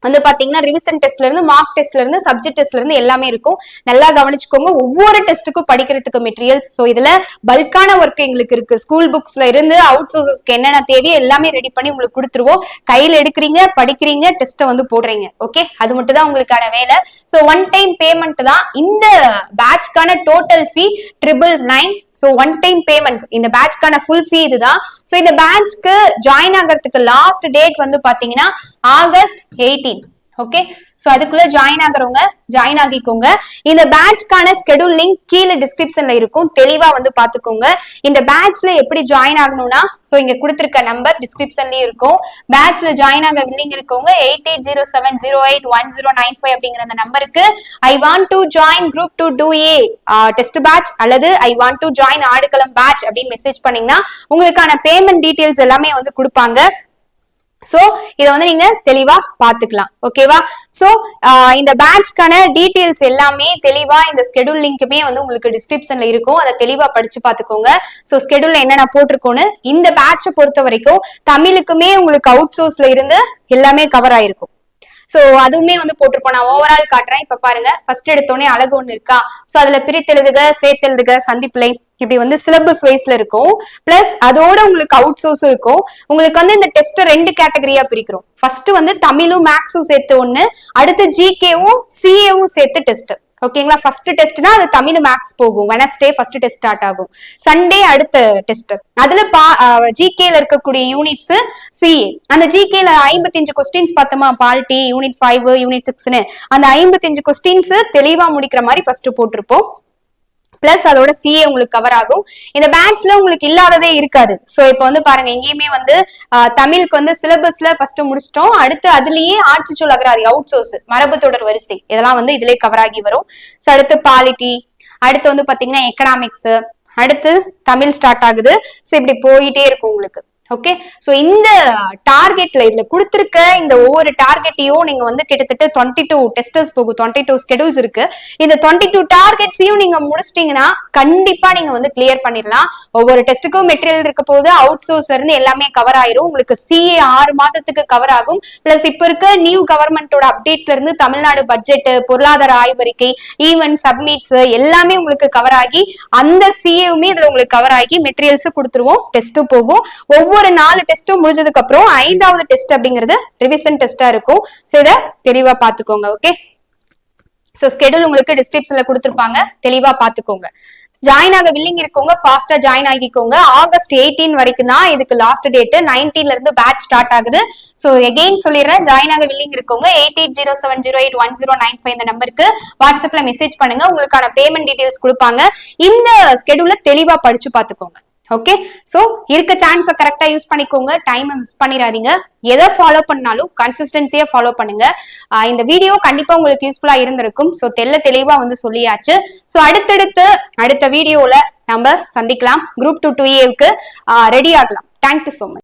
வந்து பாத்தீங்கன்னா ரிவிஷன் டெஸ்ட்ல இருந்து, மார்க் டெஸ்ட்ல இருந்து, சப்ஜெக்ட் டெஸ்ட்ல இருந்து எல்லாமே இருக்கும். நல்லா கவனிச்சுக்கோங்க. ஒவ்வொரு டெஸ்ட்டுக்கும் படிக்கிறதுக்கு மெட்டீரியல்ஸ். சோ இதுல பல்கான ஒர்க் எங்களுக்கு இருக்கு. ஸ்கூல் புக்ஸ்ல இருந்து அவுட் சோர்சஸ்க்கு என்னென்ன தேவையோ எல்லாமே ரெடி பண்ணி உங்களுக்கு கொடுத்துருவோம். கையில எடுக்கிறீங்க, படிக்கிறீங்க, டெஸ்ட்டை வந்து போடுறீங்க. ஓகே, அது மட்டும் தான் உங்களுக்கான வேலை. சோ ஒன் டைம் பேமெண்ட் தான் இந்த பேட்ச்க்கான டோட்டல் ஃபீ 999. So one time payment. இந்த பேட்ச்க்கான ஃபுல் ஃபீ இதுதான். சோ இந்த பேட்ச்க்கு ஜாயின் ஆகிறதுக்கு லாஸ்ட் டேட் வந்து பாத்தீங்கன்னா August 18. ஓகே, சோ அதுக்குள்ள ஜாயின் ஆகுறவங்க ஜாயின் ஆகிக்கோங்க. இந்த பேட்ச்க்கான ஸ்கெடியூல் லிங்க் கீழே டிஸ்கிரிப்ஷன்ல இருக்கும். தெளிவா வந்து பாத்துக்கோங்க. இந்த பேட்ச்ல எப்படி ஜாயின் ஆகணும்னா, சோ இங்க கொடுத்திருக்க நம்பர் டிஸ்கிரிப்ஷன்லயும் இருக்கும். பேட்ச்ல ஜாயின் ஆக வில்லிங் இருக்கவங்க 8807081095 அப்படிங்கிற அந்த நம்பருக்கு I want to join group 2A test batch அல்லது I want to join Aadukalam batch அப்படின்னு மெசேஜ் பண்ணீங்கன்னா உங்களுக்கான பேமெண்ட் டீடைல்ஸ் எல்லாமே வந்து கொடுப்பாங்க. சோ இத வந்து நீங்க தெளிவா பாத்துக்கலாம். ஓகேவா? சோ இந்த பேட்ச்க்கான டீடைல்ஸ் எல்லாமே தெளிவா இந்த ஸ்கெடியூல் லிங்க்குமே வந்து உங்களுக்கு டிஸ்கிரிப்ஷன்ல இருக்கும். அதை தெளிவா படிச்சு பாத்துக்கோங்க. சோ ஸ்கெடியூல்ல என்னென்ன போட்டிருக்கோன்னு. இந்த பேட்சை பொறுத்த வரைக்கும் தமிழுக்குமே உங்களுக்கு அவுட் சோர்ஸ்ல இருந்து எல்லாமே கவர் ஆயிருக்கும். சோ அதுவுமே வந்து போட்டிருப்போம். நான் ஓவரால் காட்டுறேன். இப்ப பாருங்க, ஃபர்ஸ்ட் எடுத்தோடனே அழகு ஒண்ணு இருக்கா. சோ அதுல பிரித்தெழுதுக, சேர்த்தெழுதுக, சந்திப்பிழை இப்படி வந்து சிலபஸ் வைஸ்ல இருக்கும். பிளஸ் அதோட உங்களுக்கு அவுட் சோர்ஸ் இருக்கும். உங்களுக்கு வந்து இந்த டெஸ்ட் 2 கேட்டகரியா பிரிக்கிறோம். ஃபர்ஸ்ட் வந்து தமிழும் மேக்ஸும் சேர்த்து ஒண்ணு, அடுத்து GKவும் CAவும் சேர்த்து டெஸ்ட். ஓகேங்களா? ஃபர்ஸ்ட் டெஸ்ட்னா அது தமிழ் மேக்ஸ் போகும். வெனஸ்டே ஃபர்ஸ்ட் டெஸ்ட் ஸ்டார்ட் ஆகும். சண்டே அடுத்த டெஸ்ட். அதுல GKல இருக்கக்கூடிய யூனிட்ஸ் CA. அந்த GKல 55 கொஸ்டின்ஸ் பார்த்தோமா, பாலிட்டி யூனிட் 5 யூனிட் 6ன்னு அந்த 55 கொஸ்டின்ஸ் தெளிவா முடிக்கிற மாதிரி ஃபர்ஸ்ட் போட்டிருப்போம். பிளஸ் அதோட CA உங்களுக்கு கவர் ஆகும். இந்த பேட்ச்ல உங்களுக்கு இல்லாததே இருக்காது. சோ இப்ப வந்து பாருங்க, எங்கேயுமே வந்து தமிழுக்கு வந்து சிலபஸ்ல ஃபர்ஸ்ட் முடிச்சிட்டோம். அடுத்து அதுலயே ஆட்சி சொல் அகராதி அவுட் சோர்ஸ் மரபு தொடர் வரிசை இதெல்லாம் வந்து இதுலயே கவர் ஆகி வரும். சோ அடுத்து பாலிட்டி, அடுத்து வந்து பாத்தீங்கன்னா எக்கனாமிக்ஸ், அடுத்து தமிழ் ஸ்டார்ட் ஆகுது. சோ இப்படி போயிட்டே இருக்கும் உங்களுக்கு. ஓகே, சோ இந்த டார்கெட்ல இதுல கொடுத்திருக்க இந்த ஒவ்வொரு டார்கெட்டையும் நீங்க வந்து கிட்டத்தட்ட 22 டெஸ்டர்ஸ் போகும். 22 ஸ்கெடியூல்ஸ் இருக்கு. இந்த 22 டார்கெட்ஸையும் நீங்க முடிச்சிட்டீங்கன்னா கண்டிப்பா நீங்க வந்து கிளியர் பண்ணிடலாம். ஒவ்வொரு டெஸ்ட்டுக்கும் மெட்டீரியல் இருக்க போது அவுட் சோர்ஸ்ல இருந்து எல்லாமே கவர் ஆயிரும். உங்களுக்கு CA 6 மாதத்துக்கு கவர் ஆகும். பிளஸ் இப்ப இருக்க நியூ கவர்மெண்டோட அப்டேட்ல இருந்து தமிழ்நாடு பட்ஜெட், பொருளாதார ஆய்வறிக்கை, ஈவன் சப்மிட்ஸ் எல்லாமே உங்களுக்கு கவர் ஆகி அந்த CAவுமே இதுல உங்களுக்கு கவர் ஆகி மெட்டீரியல்ஸ் கொடுத்துருவோம். டெஸ்ட்டும் போகும். ஒவ்வொரு 4 டெஸ்டும் முடிஞ்சதுக்கு அப்புறம் 5வது டெஸ்ட் அப்படிங்கிறது ரிவிஷன் டெஸ்டா இருக்கும். சோ இத தெளிவா பாத்துக்கோங்க. ஓகே, சோ ஸ்கெடியூல் உங்களுக்கு டிஸ்கிரிப்ஷன்ல கொடுத்திருப்பாங்க. தெளிவா பாத்துக்கோங்க. ஜாயின் ஆக வில்லிங் இருக்கவங்க ஃபாஸ்டா ஜாயின் ஆகிக்கோங்க. August 18 வரைக்கும் தான் இதுக்கு லாஸ்ட் டேட். 19ல இருந்து பேட்ச் ஸ்டார்ட் ஆகுது. சோ எகைன் சொல்லிடுறேன், ஜாயின் ஆக வில்லிங் இருக்கவங்க 8807081095 இந்த நம்பருக்கு வாட்ஸ்அப்ல மெசேஜ் பண்ணுங்க. உங்களுக்கான பேமெண்ட் டீடைல்ஸ் கொடுப்பாங்க. இந்த ஸ்கெடியூல தெளிவா படிச்சு பாத்துக்கோங்க. ஓகே, சோ இருக்க சான்ஸ கரெக்டா யூஸ் பண்ணிக்கோங்க. டைம் மிஸ் பண்ணிடாதீங்க. எதை ஃபாலோ பண்ணாலும் கன்சிஸ்டன்சியா ஃபாலோ பண்ணுங்க. இந்த வீடியோ கண்டிப்பா உங்களுக்கு யூஸ்ஃபுல்லா இருந்திருக்கும். சோ தெளிவா வந்து சொல்லியாச்சு. சோ அடுத்த வீடியோல நம்ம சந்திக்கலாம். குரூப் 2 2Aக்கு ரெடி ஆகலாம். Thank you so much.